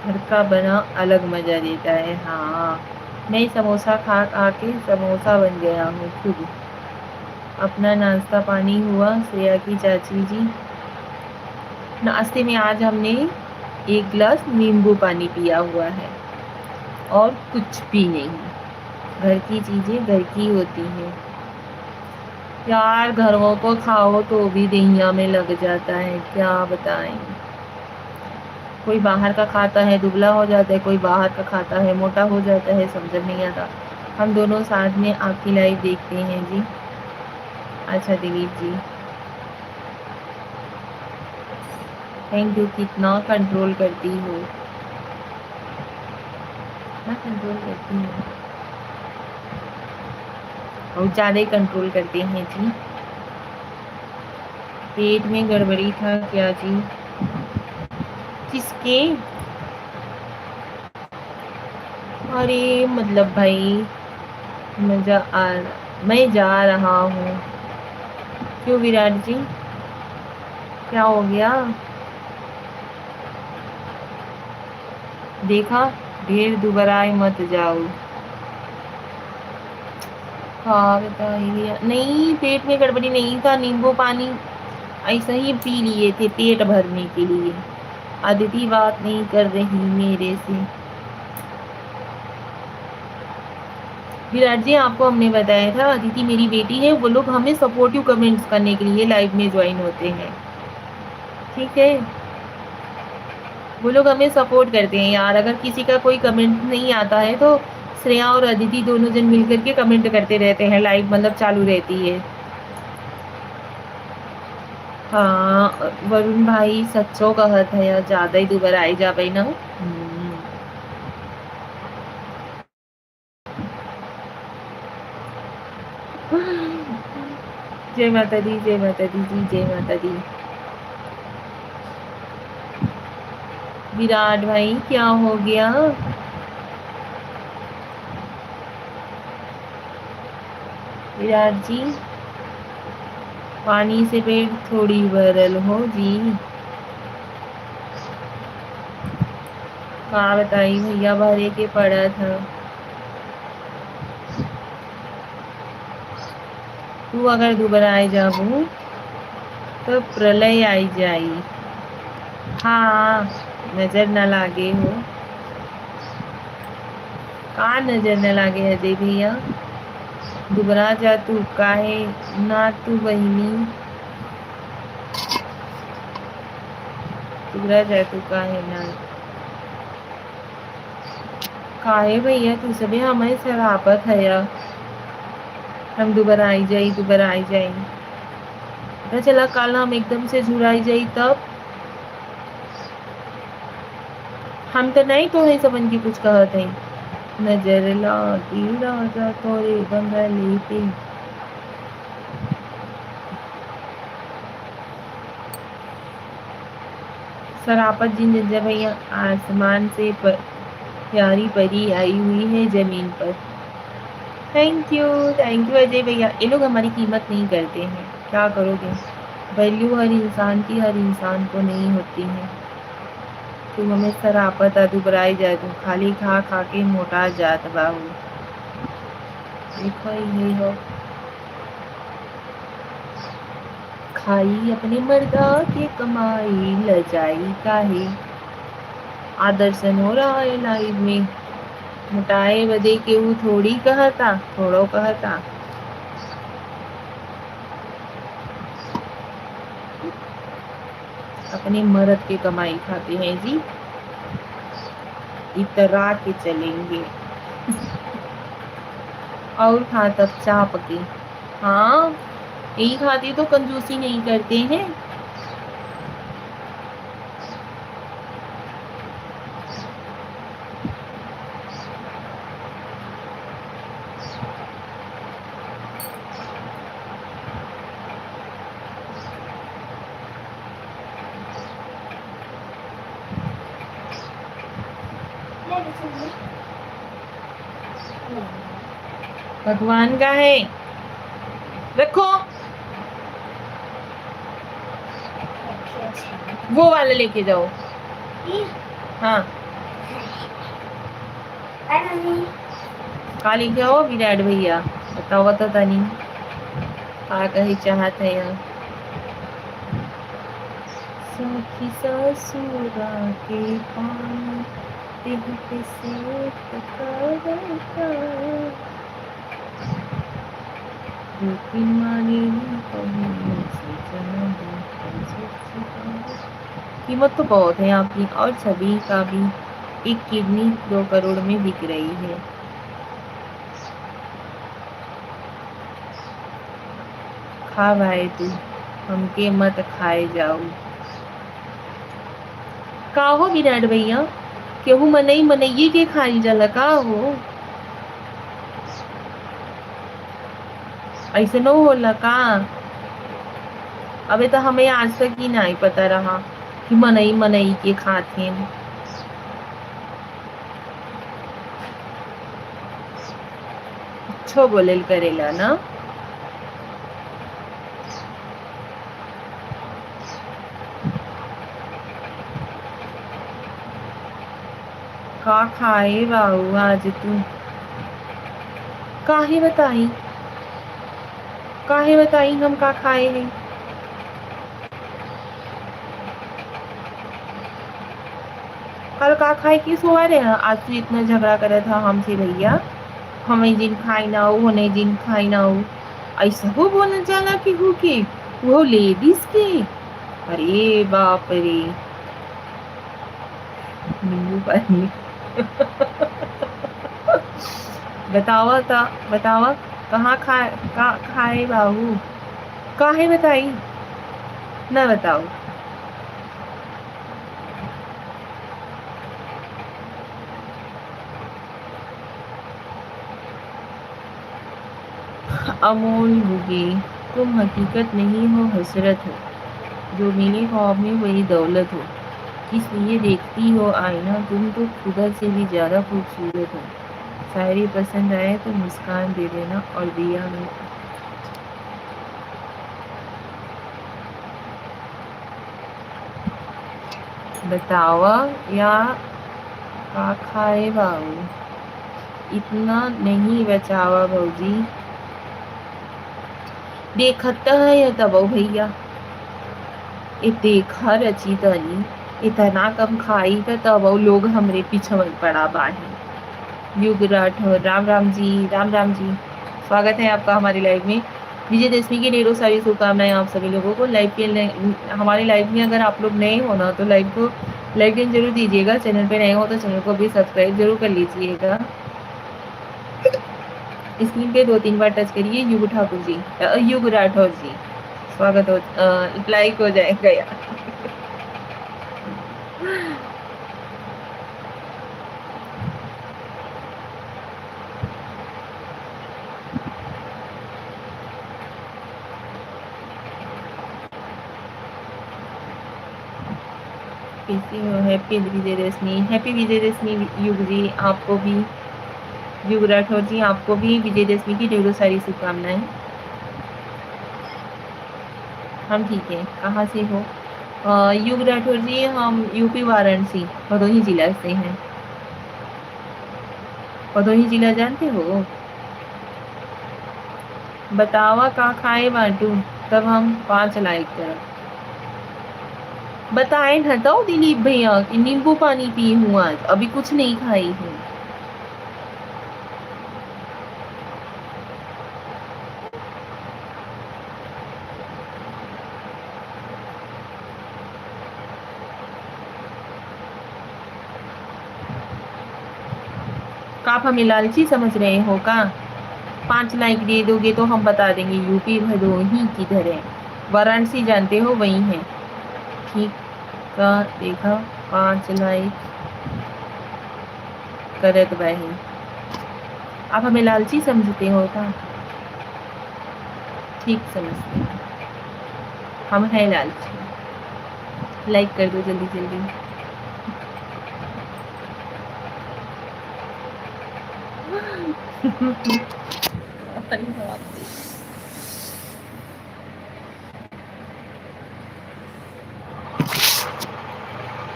घर का बना अलग मज़ा देता है। हाँ, मैं समोसा खा खा के समोसा बन गया हूँ खुद। अपना नाश्ता पानी हुआ श्रेया की चाची जी? नाश्ते में आज हमने एक गिलास नींबू पानी पिया हुआ है और कुछ भी नहीं। घर की चीज़ें घर की होती हैं यार, घरों को खाओ तो भी दहिया में लग जाता है, क्या बताएं। कोई बाहर का खाता है दुबला हो जाता है, कोई बाहर का खाता है मोटा हो जाता है, समझ नहीं आता। हम दोनों साथ में आपकी लाइव देखते हैं जी। अच्छा दिलीप जी, थैंक यू। कितना कंट्रोल करती हो, कितना कंट्रोल करती हो, बहुत ज़्यादा ही कंट्रोल करते हैं जी। पेट में गड़बड़ी था क्या जी? किसके? अरे मतलब भाई मैं जा रहा हूँ। क्यों विराट जी, क्या हो गया? देखा, ढेर दुबराए मत जाओ। हाँ बताइए। नहीं, पेट में गड़बड़ी नहीं था, नींबू पानी ऐसा ही पी लिए थे पेट भरने के लिए। अदिति बात नहीं कर रही मेरे से। विराट जी, आपको हमने बताया था अदिति मेरी बेटी है, वो लोग हमें सपोर्टिव कमेंट्स करने के लिए लाइव में ज्वाइन होते हैं, ठीक है। वो लोग हमें सपोर्ट करते हैं यार। अगर किसी का कोई कमेंट नहीं आता है तो श्रेया और अदिति दोनों जन मिलकर के कमेंट करते रहते हैं, लाइव मतलब चालू रहती है। हाँ वरुण भाई सच्चो कहत है यार, ज्यादा ही दुबर आई जा भाई ना। जय माता दी, जय माता दी जी, जय माता दी। विराट भाई क्या हो गया? विराट जी, पानी से पेट थोड़ी भरल हो जी। कहाँ बताई भैया, भरे के पड़ा था। तू अगर दोबारा आए जाबू तो प्रलय आई जाई। हाँ, नजर न लागे हो। कहाँ नजर न लागे अजय भैया? दुबरा जा तू काहे ना, तू बहिनी दुबरा जा तू काहे ना। काहे भैया तू सबे हमें सरापत है या हम दोबारा आई जाई, दोबारा आई जाई। पता चला कल हम एकदम से जुड़ाई जाई तब हम तो नहीं तो है समझ के कुछ कहत है। नजर लागी राजा तोरे बंगले पे। सरापत जिन जज्जा भैया, आसमान से प्यारी परी आई हुई है जमीन पर। थैंक यू अजय भैया। ये लोग हमारी कीमत नहीं करते हैं, क्या करोगे। वैल्यू हर इंसान की हर इंसान को नहीं होती है। तुम हमें सरापत दुबराई जा, तुम खाली खा खा के मोटा जात बाहू। देखो ये हो, खाई अपने मर्दा के कमाई लजाई काहे। आदर्शन हो रहा है लाइव में। मोटाए बदे के वो थोड़ी कहता, थोड़ो कहता। अपने मर्द के कमाई खाते हैं जी, इतरा के चलेंगे। और खा तब चाप के। हाँ यही खाते तो कंजूसी नहीं करते हैं। भगवान का है, रखो वो वाला लेके जाओ। हाँ का लिखे हो विराट भैया, बताओ तो तनी का कही चाहत है यार। सखी ससुरा के पानी देह पे से टकराता मानी से कीमत तो बहुत है आपकी और सभी का भी। एक किडनी 2 करोड़ में बिक रही है। खा भाई तू हमके मत खाए जाओ। का हो विराट भैया केहू मनई मनइये के खाई जाला का हो? ऐसे न होला का? अबे तो हमें आज तक ही नहीं पता रहा कि मनई मनई के खाते। अच्छो बोलेल करेला ना। का खाए बाबू आज तू? काहे बताई हम का खाए हैं? कल का खाए की सुआ रहे? आज तू इतना झगड़ा करे था हमसे भैया। हमें जिन खाई ना हो होने जिन खाई ना हो ऐसा हो बोलना चला कि हो के वो लेडीज के। अरे बाप रे नींबू पानी बतावा कहाँ खाए बाबू? काहे बताई ना बताओ। अमोल होगी तुम हकीकत नहीं हो हसरत हो। जो मेरे ख्वाब में वही दौलत हो। किस लिए देखती हो आईना तुम तो खुदा से भी ज़्यादा खूबसूरत हो। शायरी पसंद आए तो मुस्कान दे देना और दिया में बतावा या का खाए बाबू? इतना नहीं बचावा भौजी। देखता है या तब भैया ये देखा रची तनी इतना कम खाई था तब लोग हमरे पीछे पड़ा बाहे। युग राठौर राम राम जी स्वागत है आपका हमारी लाइव में। विजयदशमी की ढेरों सारी शुभकामनाएं आप सभी लोगों को। लाइव के हमारी लाइव में अगर आप लोग नए हो ना तो लाइव को लाइक जरूर दीजिएगा। चैनल पे नए हो तो चैनल को भी सब्सक्राइब जरूर कर लीजिएगा। स्क्रीन पे 2-3 बार टच करिए। युग ठाकुर जी युग राठौर जी स्वागत हो लाइक हो जाएगा यार। हैप्पी विजयदशमी युग जी आपको भी। युग राठौर जी आपको भी विजयदशमी की ढेरों सारी शुभकामनाएं। हम ठीक है। कहाँ से हो? युग राठौर जी हम यूपी वाराणसी भदोही जिला से हैं। भदोही जिला जानते हो? बतावा का खाए बांटू तब हम 5 लाइक कर बताए हटाओ दिलीप भैया नींबू पानी पी हूँ आज अभी कुछ नहीं खाई हूँ। आप हमें लालची समझ रहे हो का? 5 लाइक दे दोगे तो हम बता देंगे यूपी भदोही किधर है। वाराणसी जानते हो वही है। ठीक का देखा 5 लाइक करत बहन। आप हमें लालची समझते हो का? ठीक समझते हैं हम हैं लालची। लाइक कर दो जल्दी जल्दी।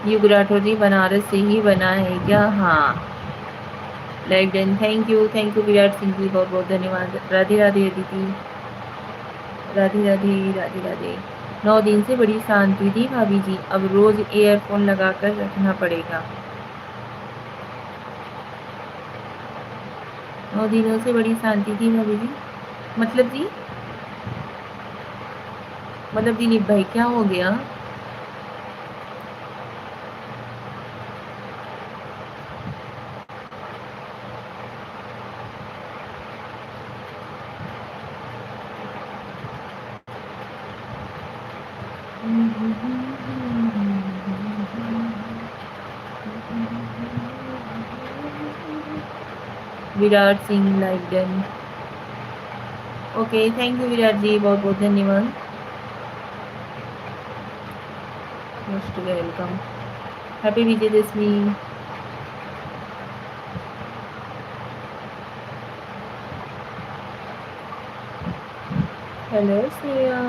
युग राठौर जी बनारस से ही बना है क्या? हाँ like done. Thank you Virat Singh ji बहुत बहुत धन्यवाद। राधे राधे दीदी राधे राधे राधे राधे। 9 दिन से बड़ी शांति थी भाभी जी, अब रोज ईयरफोन लगा कर रखना पड़ेगा। 9 दिनों से बड़ी शांति थी भाभी जी। मतलब जी, मतलब दिलीप भाई क्या हो गया? Virat Singh like done. Okay, thank you Virat ji, बहुत बहुत धन्यवाद। Most welcome. Happy Vijayadashami. Hello Shreya,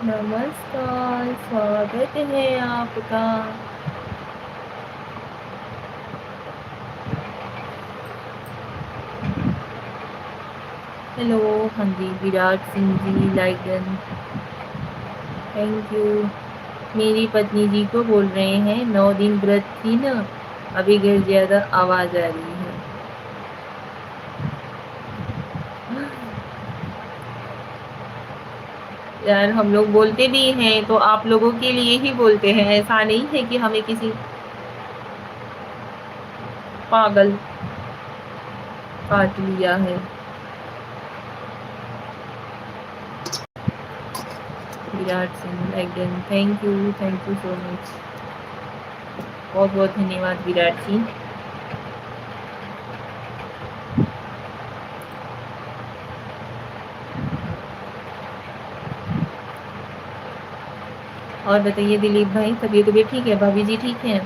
नमस्कार, स्वागत है आपका। हेलो, हाँ जी, Virat Singh ji like done, thank you. मेरी पत्नी जी को बोल रहे हैं 9 दिन व्रत थी ना, अभी घर ज्यादा आवाज आ रही है। यार हम लोग बोलते भी हैं तो आप लोगों के लिए ही बोलते हैं, ऐसा नहीं है कि हमें किसी पागल काट लिया है। Virat Singh like done, thank you so much, बहुत बहुत धन्यवाद विराट जी। और बताइए दिलीप भाई, तबीयत ठीक है? भाभी जी ठीक है?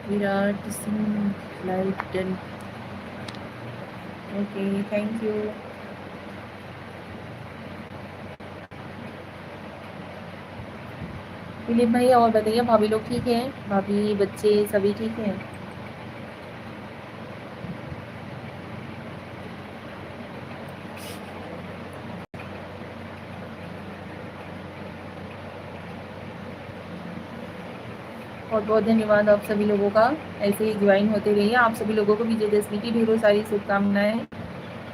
Virat Singh like done, okay, thank you. Dilip भाई और बताइए, भाभी लोग ठीक है? भाभी बच्चे सभी ठीक हैं? बहुत बहुत धन्यवाद आप सभी लोगों का, ऐसे ही ज्वाइन होते रहिए। आप सभी लोगों को विजयदशमी की ढेरों सारी शुभकामनाएं।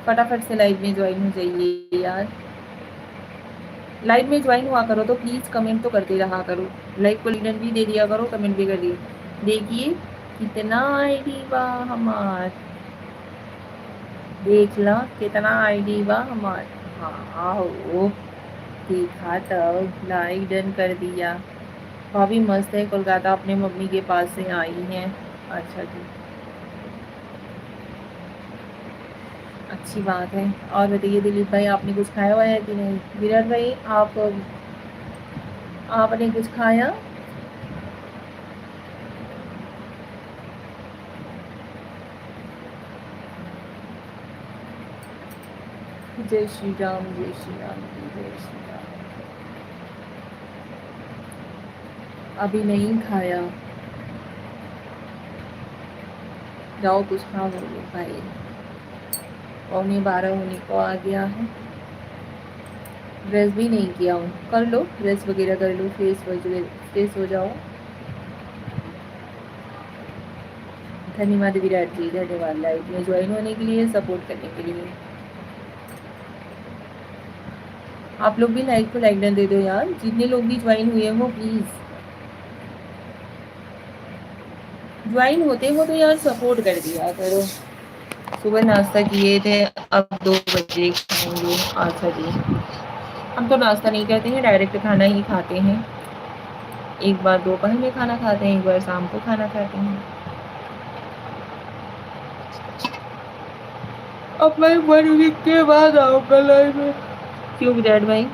फटाफट से लाइव में ज्वाइन हो जाइए यार, लाइव में ज्वाइन हुआ करो तो प्लीज़ कमेंट तो करते रहा करो, लाइक को लीडर भी दे दिया करो, कमेंट भी कर दिए। देखिए कितना आईडी बा हमार, देख ला कितना आईडी बा हमार। हाँ हो, देखा तब लाइक डन कर दिया। भाभी मस्त है, कोलकाता अपने मम्मी के पास से आई हैं। अच्छा जी, अच्छी बात है। और बताइए दिलीप भाई, आपने कुछ खाया हुआ है कि नहीं? विराट भाई आपने कुछ खाया? जय श्री राम, जय श्री राम, जय श्री राम। अभी नहीं खाया, जाओ कुछ खा लो भाई, 11:15 होने को आ गया है। ड्रेस भी नहीं किया हूँ, कर लो ड्रेस वगैरह, कर लो, फ्रेश हो जाओ। धन्यवाद विराट जी, धन्यवाद लाइव में ज्वाइन होने के लिए, सपोर्ट करने के लिए। आप लोग भी लाइक को लाइक डन दे दो यार, जितने लोग भी ज्वाइन हुए हो प्लीज़ ज्वाइन होते हो तो यार सपोर्ट कर दिया करो। सुबह नाश्ता किए थे, अब 2 बजे खाएंगे। अच्छा जी, हम तो नाश्ता नहीं करते हैं, डायरेक्ट खाना ही खाते हैं। एक बार दोपहर में खाना खाते हैं, एक बार शाम को खाना खाते हैं। अब मैं 1 वीक के बाद आऊँगा लाइव में। क्यों विराट भाई,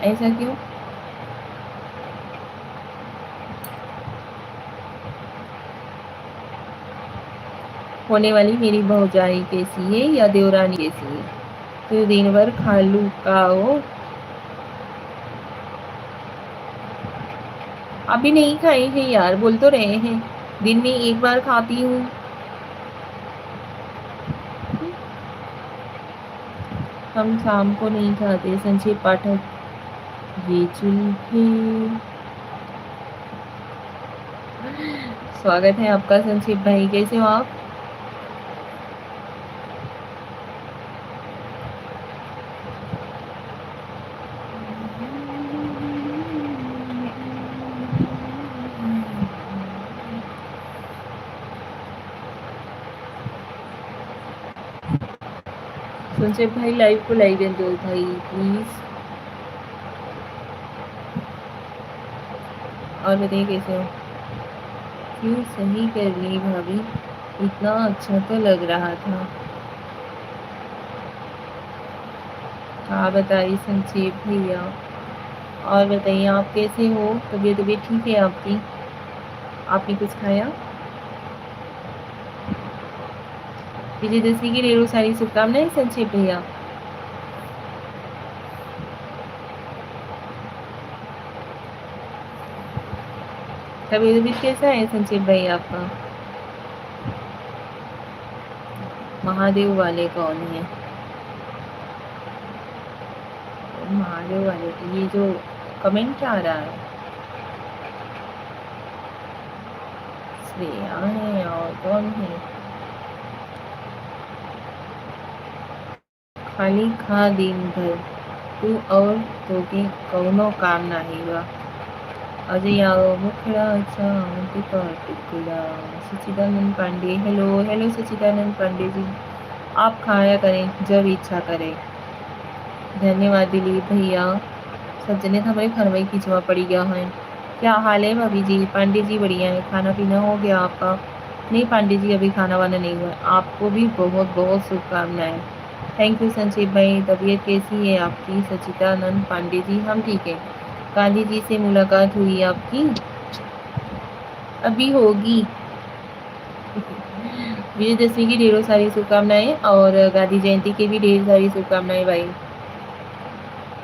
ऐसा क्यों? होने वाली मेरी भौजाई कैसी है या देवरानी कैसी है? तो दिन भर खालू का हो। अभी नहीं खाए हैं यार, बोल तो रहे हैं दिन में एक बार खाती हूँ। हम शाम को नहीं खाते। संजय पाठक, ये चुल्हे। स्वागत है आपका संक्षेप भाई, कैसे हो आप? संक्षेप भाई लाइव को लाइक दो भाई प्लीज। और बताइए कैसे हो? क्यों सही कर ली भाभी, इतना अच्छा तो लग रहा था। हाँ बताइए संक्षेप भैया। और बताइए आप कैसे हो? तबीयत तबीयत ठीक है आपकी? आपने कुछ खाया? विजयदशमी की ढेरों सारी शुभकामनाएं संक्षेप भैया। तबीयत तबीयत कैसा है संक्षेप भाई आपका? महादेव वाले कौन है? महादेव वाले ये जो कमेंट आ रहा है श्रेया है और कौन है? खाली खा दिन भर तू और तो के कौनो काम नहीं बा। अजय यादव मुखड़ा चांद का टुकड़ा। Sachidanand Pandey, hello hello Sachidanand Pandey ji. आप खाया करें जब इच्छा करें। धन्यवाद दिलीप भैया। सब जने तो हमारे घर में खिंचवा पड़ी गया है। क्या हाल है भाभी जी? पांडे जी बढ़िया है। खाना पीना हो गया आपका? नहीं पांडे जी अभी खाना वाना नहीं हुआ। आपको भी बहुत बहुत शुभकामनाएं। थैंक यू संजीव भाई। तबीयत कैसी है आपकी? सचिदानंद पांडे जी हम ठीक है। गांधी जी से मुलाकात हुई आपकी? अभी होगी। विजयदशमी की ढेरों सारी शुभकामनाएं और गांधी जयंती की भी ढेर सारी शुभकामनाएं भाई।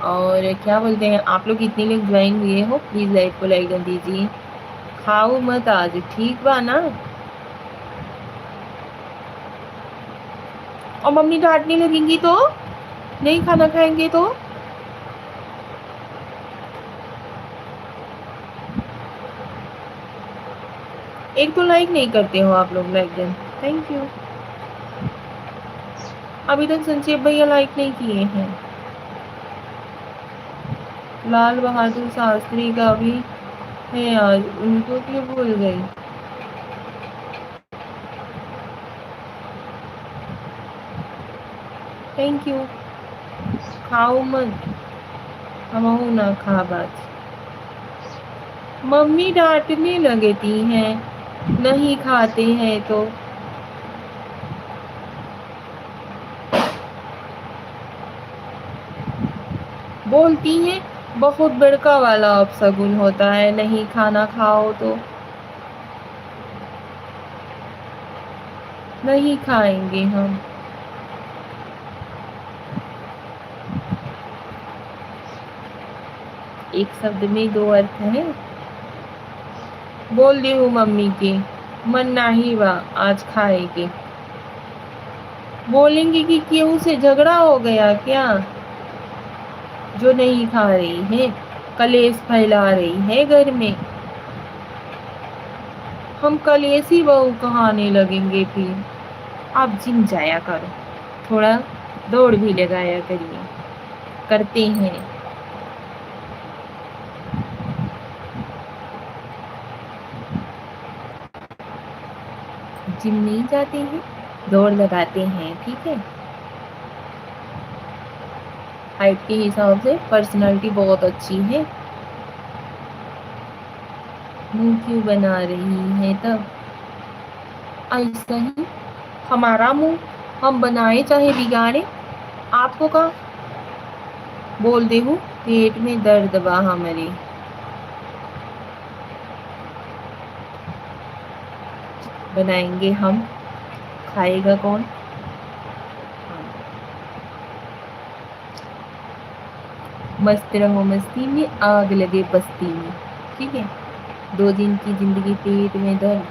और क्या बोलते हैं आप लोग कितने लोग ज्वाइन हुए हो? प्लीज लाइक को लाइक कर दीजिए। खाओ मत आज, ठीक बा ना? और मम्मी डांटने लगेंगी तो? नहीं खाना खाएंगे तो? एक तो लाइक नहीं करते हो आप लोग, लाइक देन थैंक यू। अभी तक संक्षेप भैया लाइक नहीं किए हैं। लाल बहादुर शास्त्री का भी है आज, उनको क्यों भूल गई? Thank you. खाओ मत, हम ना खा बात। मम्मी डांटने लगती हैं नहीं खाते हैं तो। बोलती हैं बहुत बड़का वाला अपशगुन होता है, नहीं खाना खाओ तो। नहीं खाएंगे हम। एक शब्द में दो अर्थ है। बोल दी हूँ मम्मी के मन नहीं बा आज खाएगी। बोलेंगे कि क्यों से झगड़ा हो गया क्या? जो नहीं खा रही है, कलेश फैला रही है घर में। हम कलेशी बहू कहाने लगेंगे फिर। आप जिम जाया करो, थोड़ा दौड़ भी लगाया करिए। करते हैं। जिम नहीं जाते हैं, दौड़ लगाते हैं, ठीक है। हाइट के हिसाब से पर्सनालिटी बहुत अच्छी है। मुंह क्यों बना रही है तब? ऐसा ही हमारा मुंह हम बनाए चाहे बिगाड़े, आपको का बोल दे हूँ पेट में दर्द बा हमारे। बनाएंगे हम, खाएगा कौन? मस्त रहो मस्ती में, आग लगे बस्ती में, ठीक है। 2 दिन की ज़िंदगी पेट में दर्द,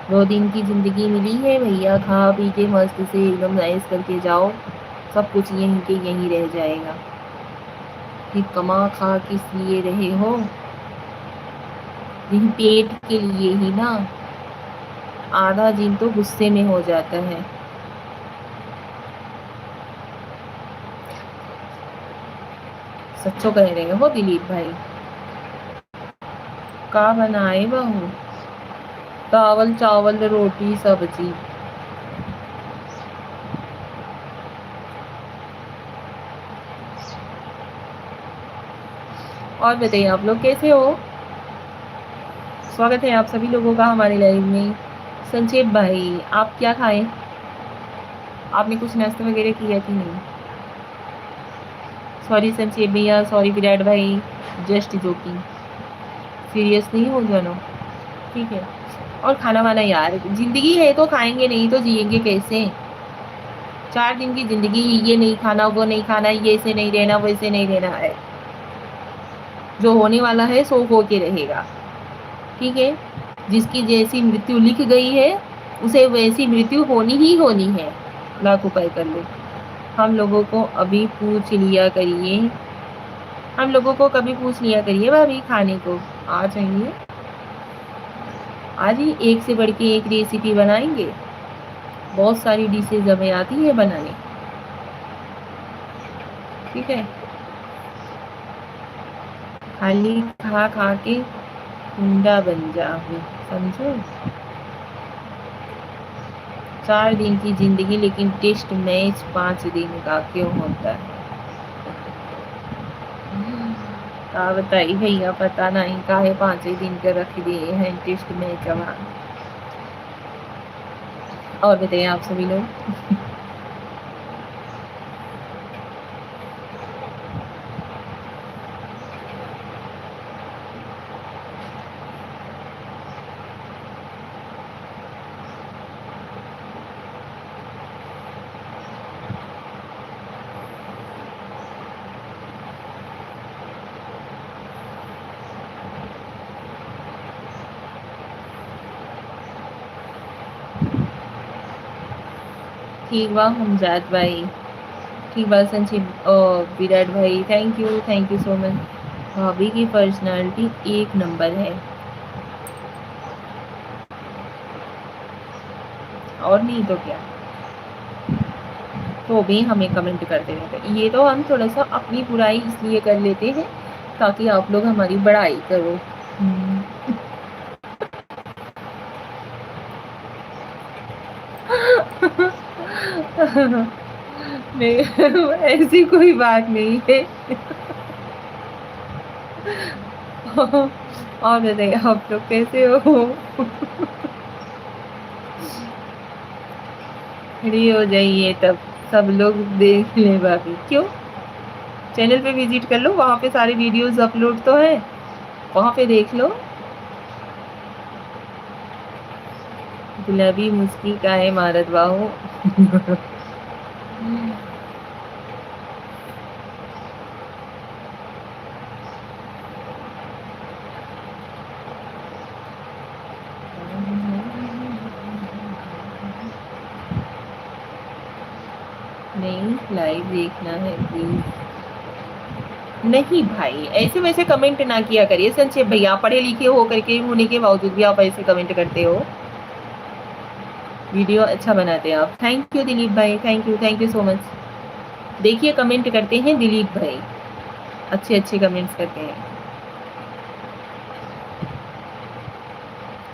2 दिन की ज़िंदगी मिली है भैया, खा पी के मस्त से एकदम ऐश करके जाओ, सब कुछ यहीं के यहीं रह जाएगा। फिर कमा खा किस लिए रहे हो? यही पेट के लिए ही ना। आधा दिन तो गुस्से में हो जाता है। सच्चो कह रहे हो दिलीप भाई? का बनाए बहू? दावल चावल रोटी सब्जी। और बताइए आप लोग कैसे हो? स्वागत है आप सभी लोगों का हमारे लाइव में। संक्षेप भाई, आप क्या खाएं? आपने कुछ नाश्ता वगैरह किया कि नहीं? सॉरी संक्षेप भैया, सॉरी विराट भाई, जस्ट जोकिंग, सीरियस नहीं हो जानो, ठीक है। और खाना वाना यार, जिंदगी है तो खाएंगे, नहीं तो जिएंगे कैसे? 4 दिन की जिंदगी, ये नहीं खाना वो नहीं खाना, ये से नहीं रहना वैसे नहीं रहना है। जो होने वाला है सो हो के रहेगा, ठीक है। जिसकी जैसी मृत्यु लिख गई है उसे वैसी मृत्यु होनी ही होनी है। लाख उपाय कर लो। हम लोगों को अभी पूछ लिया करिए, हम लोगों को कभी पूछ लिया करिए भाभी खाने को आ जाइए। आज ही एक से बढ़ के एक रेसिपी बनाएंगे, बहुत सारी डिशेज हमें आती है बनाने, ठीक है। खाली खा खा के कुंडा बन जाओ, समझो। 4 दिन की जिंदगी, लेकिन टेस्ट मैच 5 दिन का क्यों होता है? का बताई भैया, पता नहीं काहे 5 ही दिन के रख दिए हैं टेस्ट मैच वहाँ। और बताइए आप सभी लोग। ठीक बा हमजाद भाई, ठीक बा संचित विराट भाई, थैंक यू सो मच। भाभी की पर्सनालिटी एक नंबर है, और नहीं तो क्या। तो भी हमें कमेंट करते रहते हैं। ये तो हम थोड़ा सा अपनी बुराई इसलिए कर लेते हैं ताकि आप लोग हमारी बड़ाई करो। नहीं, ऐसी कोई बात नहीं है। और बताइए आप लोग कैसे हो? फ्री हो जाइए तब सब लोग देख ले भाभी। क्यों? चैनल पे विजिट कर लो, वहाँ पे सारी वीडियोस अपलोड तो है, वहाँ पे देख लो। गुलाबी मुस्की का है मारत बाहो। नहीं लाइव देखना है प्लीज। नहीं भाई, ऐसे वैसे कमेंट ना किया करिए संक्षेप भैया, पढ़े लिखे हो करके होने के बावजूद भी आप ऐसे कमेंट करते हो। वीडियो अच्छा बनाते हैं आप। थैंक यू दिलीप भाई, थैंक यू सो मच। देखिए कमेंट करते हैं दिलीप भाई, अच्छे अच्छे कमेंट्स करते हैं।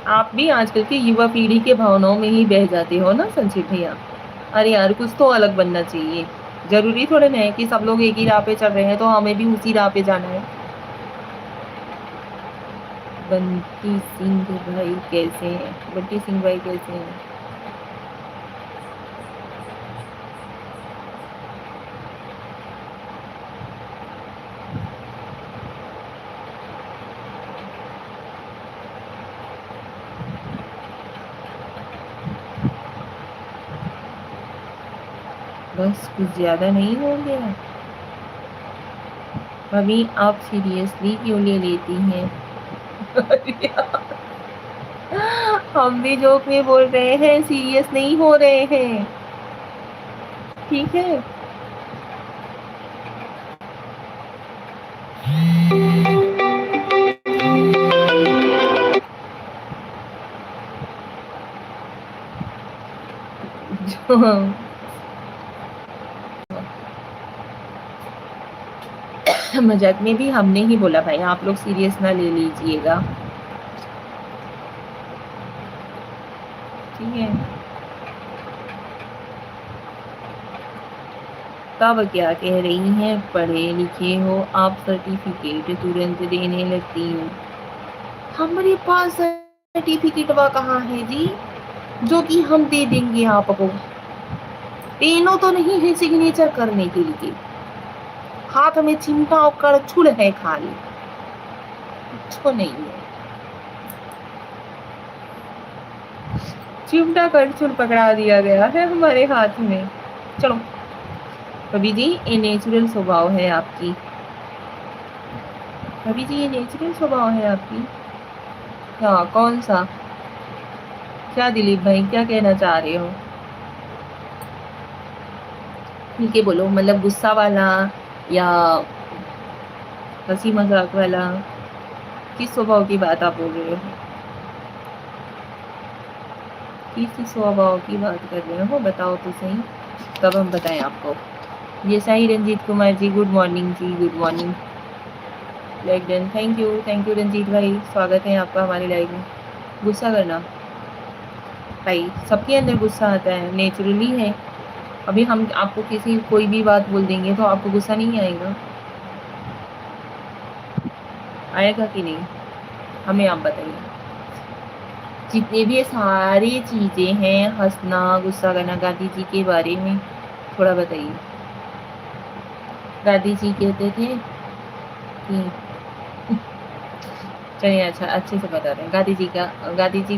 आप भी आजकल की युवा पीढ़ी के भावनाओं में ही बह जाते हो ना संचित भैया। अरे यार कुछ तो अलग बनना चाहिए, जरूरी थोड़े ना है कि सब लोग एक ही राह पे चल रहे हैं तो हमें भी उसी राह पे जाना है। बंटी सिंह भाई कैसे हैं? बंटी सिंह भाई कैसे हैं? बस कुछ ज्यादा नहीं हो गया? अभी आप सीरियसली क्यों ले लेती हैं? अरे यार, हम भी जोक में बोल रहे हैं, सीरियस नहीं हो रहे हैं, ठीक है। मजाक में भी हमने ही बोला भाई, आप लोग सीरियस ना ले लीजिएगा, ठीक है। तब क्या कह रही हैं, पढ़े लिखे हो आप, सर्टिफिकेट तुरंत देने लगती हो। हमारे पास सर्टिफिकेट वा कहाँ है जी, जो कि हम दे देंगे आपको। पेनो तो नहीं है सिग्नेचर करने के लिए, हाथ में चिमटा और करछुल है खाली, कुछ नहीं है। चिमटा करछुल पकड़ा दिया गया है हमारे हाथ में। चलो कवि जी, ये नेचुरल स्वभाव है आपकी, कवि जी ये नेचुरल स्वभाव है आपकी। हाँ, कौन सा, क्या दिलीप भाई क्या कहना चाह रहे हो, ठीक है बोलो, मतलब गुस्सा वाला या हंसी मजाक वाला, किस स्वभाव की बात आप बोल रहे हो, किस स्वभाव की बात कर रहे हो, बताओ तो सही, तब हम बताएं आपको। ये सही रंजीत कुमार जी, गुड मॉर्निंग जी, good morning. Like done, thank you Ranjeet भाई, स्वागत है आपका हमारी लाइव में। गुस्सा करना भाई, सबके अंदर गुस्सा आता है, नेचुरली है। अभी हम आपको किसी कोई भी बात बोल देंगे तो आपको गुस्सा नहीं आएगा, आएगा कि नहीं, हमें आप बताइए। जितने भी ये सारी चीजें हैं, हंसना गुस्सा करना, गांधी जी के बारे में थोड़ा बताइए। गांधी जी कहते थे कि चलिए अच्छा अच्छे से बता रहे हैं, गांधी जी का, गांधी जी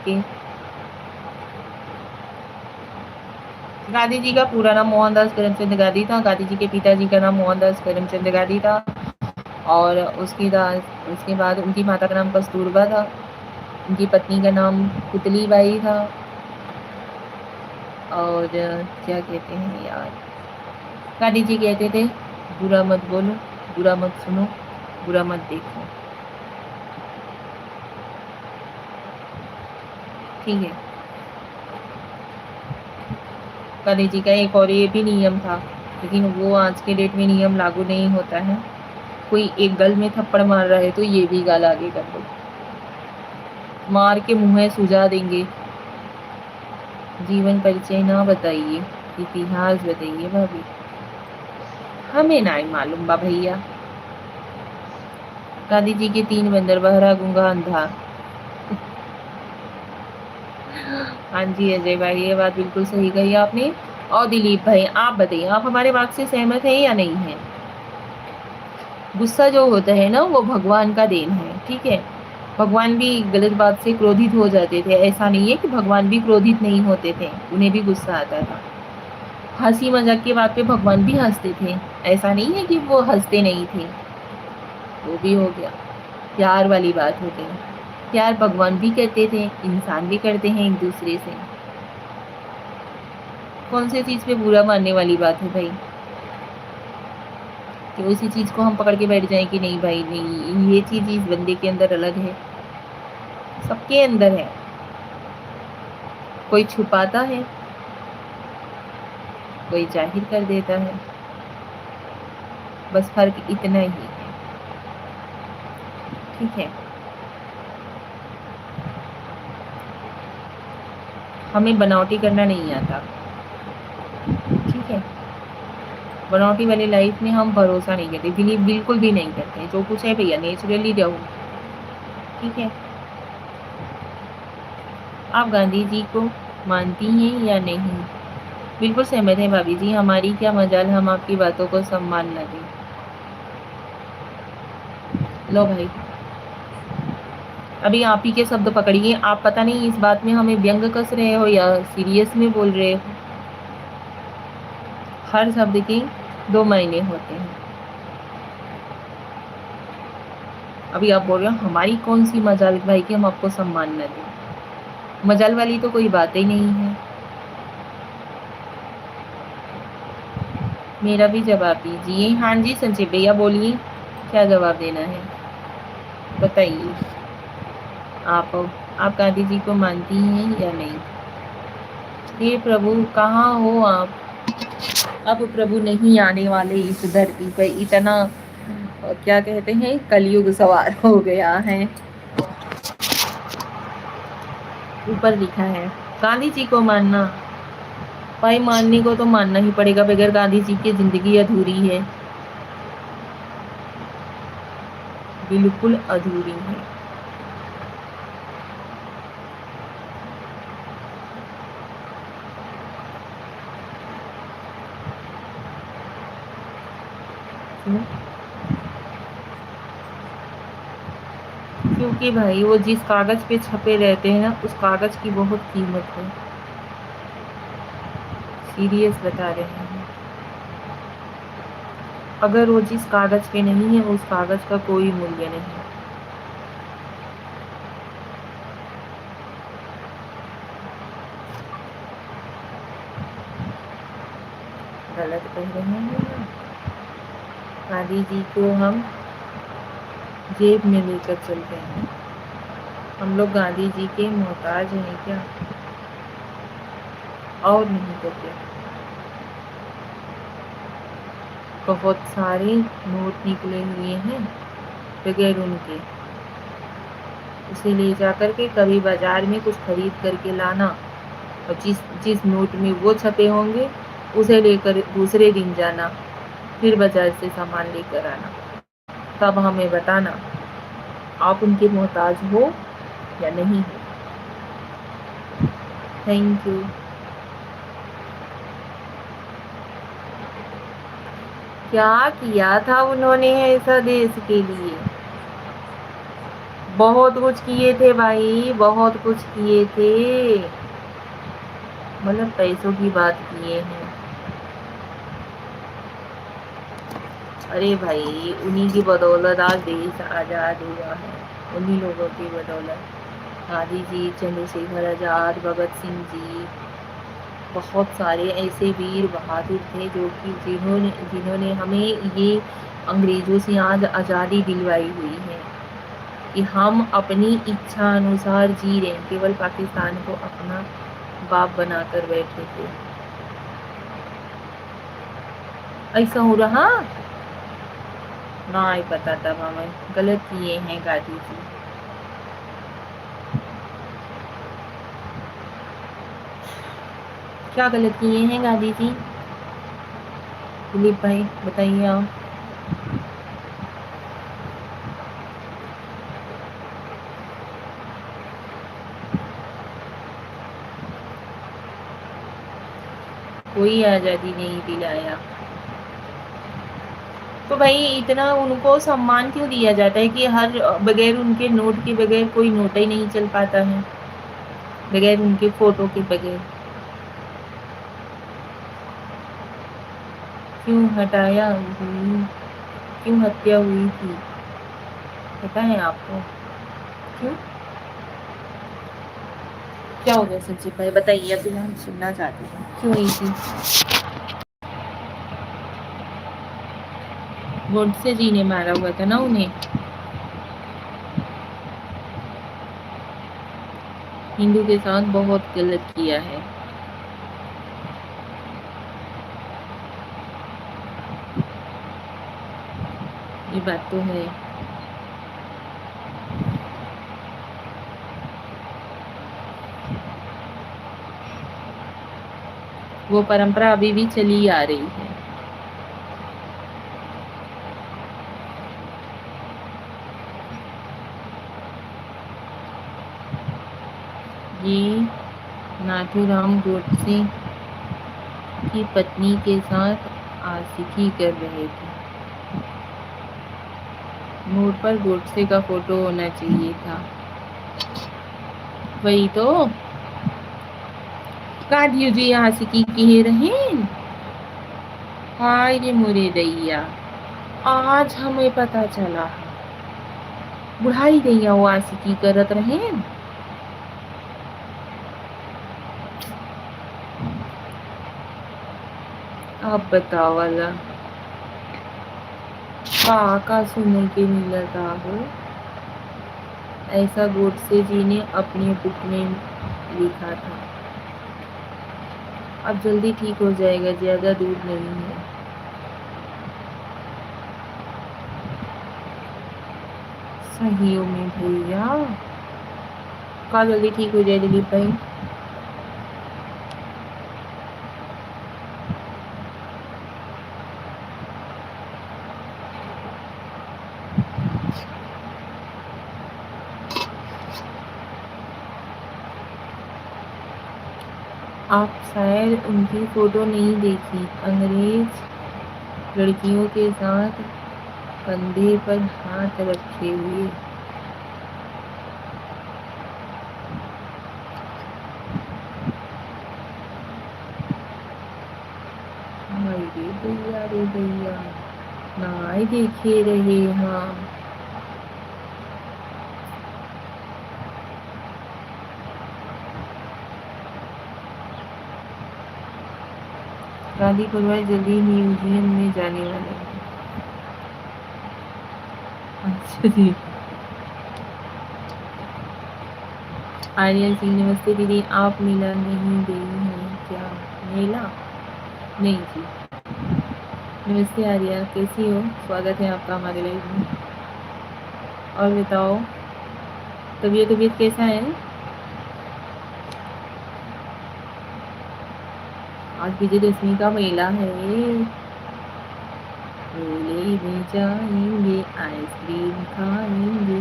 के गांधी जी का पूरा नाम मोहनदास करमचंद गांधी था। गांधी जी के पिताजी का नाम मोहनदास करमचंद गांधी था, और उसके बाद उनकी माता का नाम कस्तूरबा था, उनकी पत्नी का नाम पुतली बाई था, और क्या कहते हैं यार, गांधी जी कहते थे बुरा मत बोलो, बुरा मत सुनो, बुरा मत देखो, ठीक है। गांधी जी का एक और ये भी नियम था, लेकिन वो आज के डेट में नियम लागू नहीं होता है। कोई एक गल में थप्पड़ मार रहा है तो ये भी गाल आगे कर दो, मार के मुंह सुझा देंगे। जीवन परिचय ना बताइए, इतिहास बताइए भाभी, हमें ना मालूम बा भैया। गांधी जी के 3 बंदर, बहरा गूंगा अंधा। हाँ जी अजय भाई, ये बात बिल्कुल सही कही आपने। और दिलीप भाई आप बताइए, आप हमारे बात से सहमत हैं या नहीं है। गुस्सा जो होता है ना, वो भगवान का देन है, ठीक है। भगवान भी गलत बात से क्रोधित हो जाते थे, ऐसा नहीं है कि भगवान भी क्रोधित नहीं होते थे, उन्हें भी गुस्सा आता था। हंसी मजाक की बात पे भगवान भी हंसते थे, ऐसा नहीं है कि वो हंसते नहीं थे, वो भी हो गया। प्यार वाली बात हो गई, प्यार भगवान भी करते थे, इंसान भी करते हैं एक दूसरे से। कौन सी चीज पे बुरा मानने वाली बात है भाई, कि उसी चीज को हम पकड़ के बैठ जाएं कि नहीं भाई नहीं, ये चीज इस बंदे के अंदर अलग है, सबके अंदर है। कोई छुपाता है, कोई जाहिर कर देता है, बस फर्क इतना ही है, ठीक है। हमें बनावटी करना नहीं आता, ठीक है। बनावटी वाली लाइफ में हम भरोसा नहीं करते, बिलीव बिल्कुल भी नहीं करते, जो कुछ है भैया नेचुरली रहो, ठीक है। आप गांधी जी को मानती हैं या नहीं। बिल्कुल सहमत है भाभी जी, हमारी क्या मजाल हम आपकी बातों को सम्मान न दें। लो भाई, अभी आप ही के शब्द पकड़िए, आप पता नहीं इस बात में हमें व्यंग कस रहे हो या सीरियस में बोल रहे हो। हर शब्द के 2 मायने होते हैं, अभी आप बोल रहे हो हमारी कौन सी मजाल भाई कि हम आपको सम्मान न दें। मजाल वाली तो कोई बात ही नहीं है। मेरा भी जवाब दीजिए। हाँ जी संजय भैया बोलिए, क्या जवाब देना है बताइए। आप आप गांधी जी को मानती हैं या नहीं? हे प्रभु कहाँ हो आप? अब प्रभु नहीं आने वाले इस धरती पर, इतना क्या कहते हैं कलयुग सवार हो गया है। ऊपर लिखा है गांधी जी को मानना। भाई मानने को तो मानना ही पड़ेगा, बगैर गांधी जी की जिंदगी अधूरी है, बिल्कुल अधूरी है। क्यों? क्योंकि भाई वो जिस कागज पे छपे रहते हैं ना, उस कागज की बहुत कीमत है। सीरियस बता रहे हैं। अगर वो जिस कागज पे नहीं है, उस कागज का कोई मूल्य नहीं। गलत कह रहे हैं। गांधी जी को हम जेब में लेकर चलते हैं। हम लोग गांधी जी के मोहताज हैं क्या? और नहीं तो क्या। बहुत सारे नोट निकले हुए हैं बगैर उनके, उसे ले जाकर के कभी बाजार में कुछ खरीद करके लाना, और जिस जिस नोट में वो छपे होंगे उसे लेकर दूसरे दिन जाना, फिर बाजार से सामान लेकर आना। तब हमें बताना आप उनके मोहताज हो या नहीं हो। Thank you. क्या किया था उन्होंने ऐसा देश के लिए? बहुत कुछ किए थे भाई, बहुत कुछ किए थे, मतलब पैसों की बात किए हैं। अरे भाई उन्हीं की बदौलत आज देश आज़ाद हुआ है, उन्हीं लोगों की बदौलत। गांधी जी, चंद्रशेखर आज़ाद, भगत सिंह जी, बहुत सारे ऐसे वीर बहादुर थे जो कि जिन्होंने जिन्होंने हमें ये अंग्रेज़ों से आज आज़ादी दिलवाई हुई है कि हम अपनी इच्छा अनुसार जी रहे हैं। केवल पाकिस्तान को अपना बाप बनाकर बैठे थे। ऐसा हो रहा ना ही पता, तब हमें गलत किए हैं गांधी जी। क्या गलत किए हैं गांधी जी? दिलीप भाई बताइए आप। कोई आज़ादी नहीं दिलाया। तो भाई इतना उनको सम्मान क्यों दिया जाता है कि हर बगैर उनके नोट के बगैर कोई नोट ही नहीं चल पाता है, बगैर उनके फोटो के बगैर? क्यों हटाया हुई, क्यों हत्या हुई थी पता है आपको? क्यों? क्या हो गया सच्ची भाई बताइए, अभी हम सुनना चाहते हैं क्यों हुई थी। गोडसे जी ने मारा हुआ था ना उन्हें। हिंदू के साथ बहुत गलत किया है। ये बात तो है। वो परंपरा अभी भी चली आ रही है। ये नाथूराम गोडसे की पत्नी के साथ आशिकी कर रहे थे। नोट पर गोडसे का फोटो होना चाहिए था। वही तो, गांधी जी आशिकी कह रहे। हाय रे मोरे दैया, आज हमें पता चला। बुढ़ाई गैया वो आशिकी करत रहे। आप बताओ वाला का सुनने के मिलता हो। ऐसा गोडसे जी ने अपनी बुक में लिखा था। अब जल्दी ठीक हो जाएगा, ज़्यादा दूर नहीं है। सही में भैया, का जल्दी ठीक हो जाए दिलीप भाई। आप शायद उनकी फ़ोटो नहीं देखी, अंग्रेज़ लड़कियों के साथ कंधे पर हाथ रखे हुए। अरे भैया रे भैया, नाय देखे रहे हाँ। गांधी परिवार जल्दी म्यूजियम में जाने वाले हैं। अच्छा जी। आर्या सिंह नमस्ते दीदी, आप मेला नहीं गई हैं क्या? मेला नहीं जी। नमस्ते आर्या, कैसी हो? स्वागत है आपका हमारे लाइव में। और बताओ, तबीयत कैसा है? आज विजयदशमी का मेला है, मेले में जाएंगे, आइसक्रीम खाएंगे।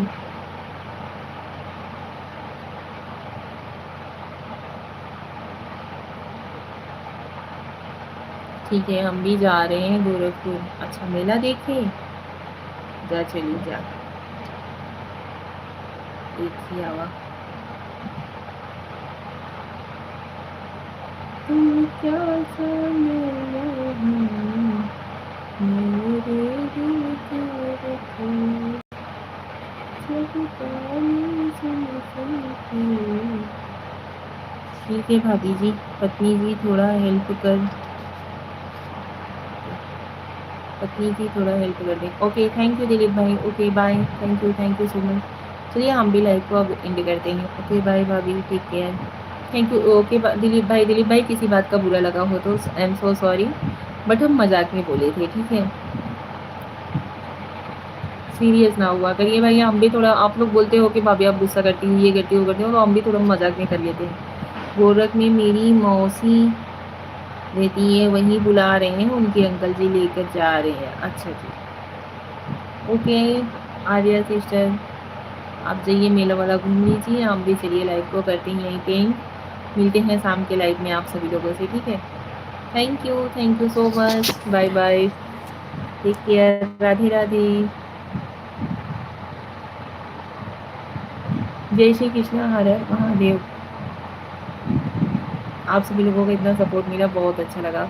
ठीक है, हम भी जा रहे हैं गोरखपुर। अच्छा, मेला देखे? जा चली जा, देखिए आवा। तुम क्या जाने मेरे दिल के रखो, जब पानी ठीक है भाभी जी, पत्नी जी थोड़ा हेल्प कर, पत्नी की थोड़ा हेल्प कर दें। ओके, थैंक यू दिलीप भाई। Okay bye, thank you so much. चलिए हम भी लाइव को अब एंड करते हैं। ओके बाय भाभी, take care, thank you. Okay Dilip भाई किसी बात का बुरा लगा हो तो I am so sorry, but हम मजाक में बोले थे, ठीक है, सीरियस ना हुआ करिए भाई। हम भी थोड़ा, आप लोग बोलते हो कि भाभी आप गुस्सा करती हो, ये करती हो, वो करती हो, तो हम भी थोड़ा मजाक में कर लेते हैं। गोरख में मेरी मौसी रहती है, वहीं बुला रहे हैं, उनके अंकल जी लेकर जा रहे हैं। अच्छा जी, ओके आर्या सिस्टर, आप जाइए मेला वाला घूम लीजिए, हम भी चलिए लाइव को करते हैं यहीं पे। मिलते हैं शाम के लाइव में आप सभी लोगों से, ठीक है। Thank you so much, bye bye, take care, Radhe Radhe, जय श्री कृष्ण, हर हर महादेव। आप सभी लोगों का इतना सपोर्ट मिला, बहुत अच्छा लगा।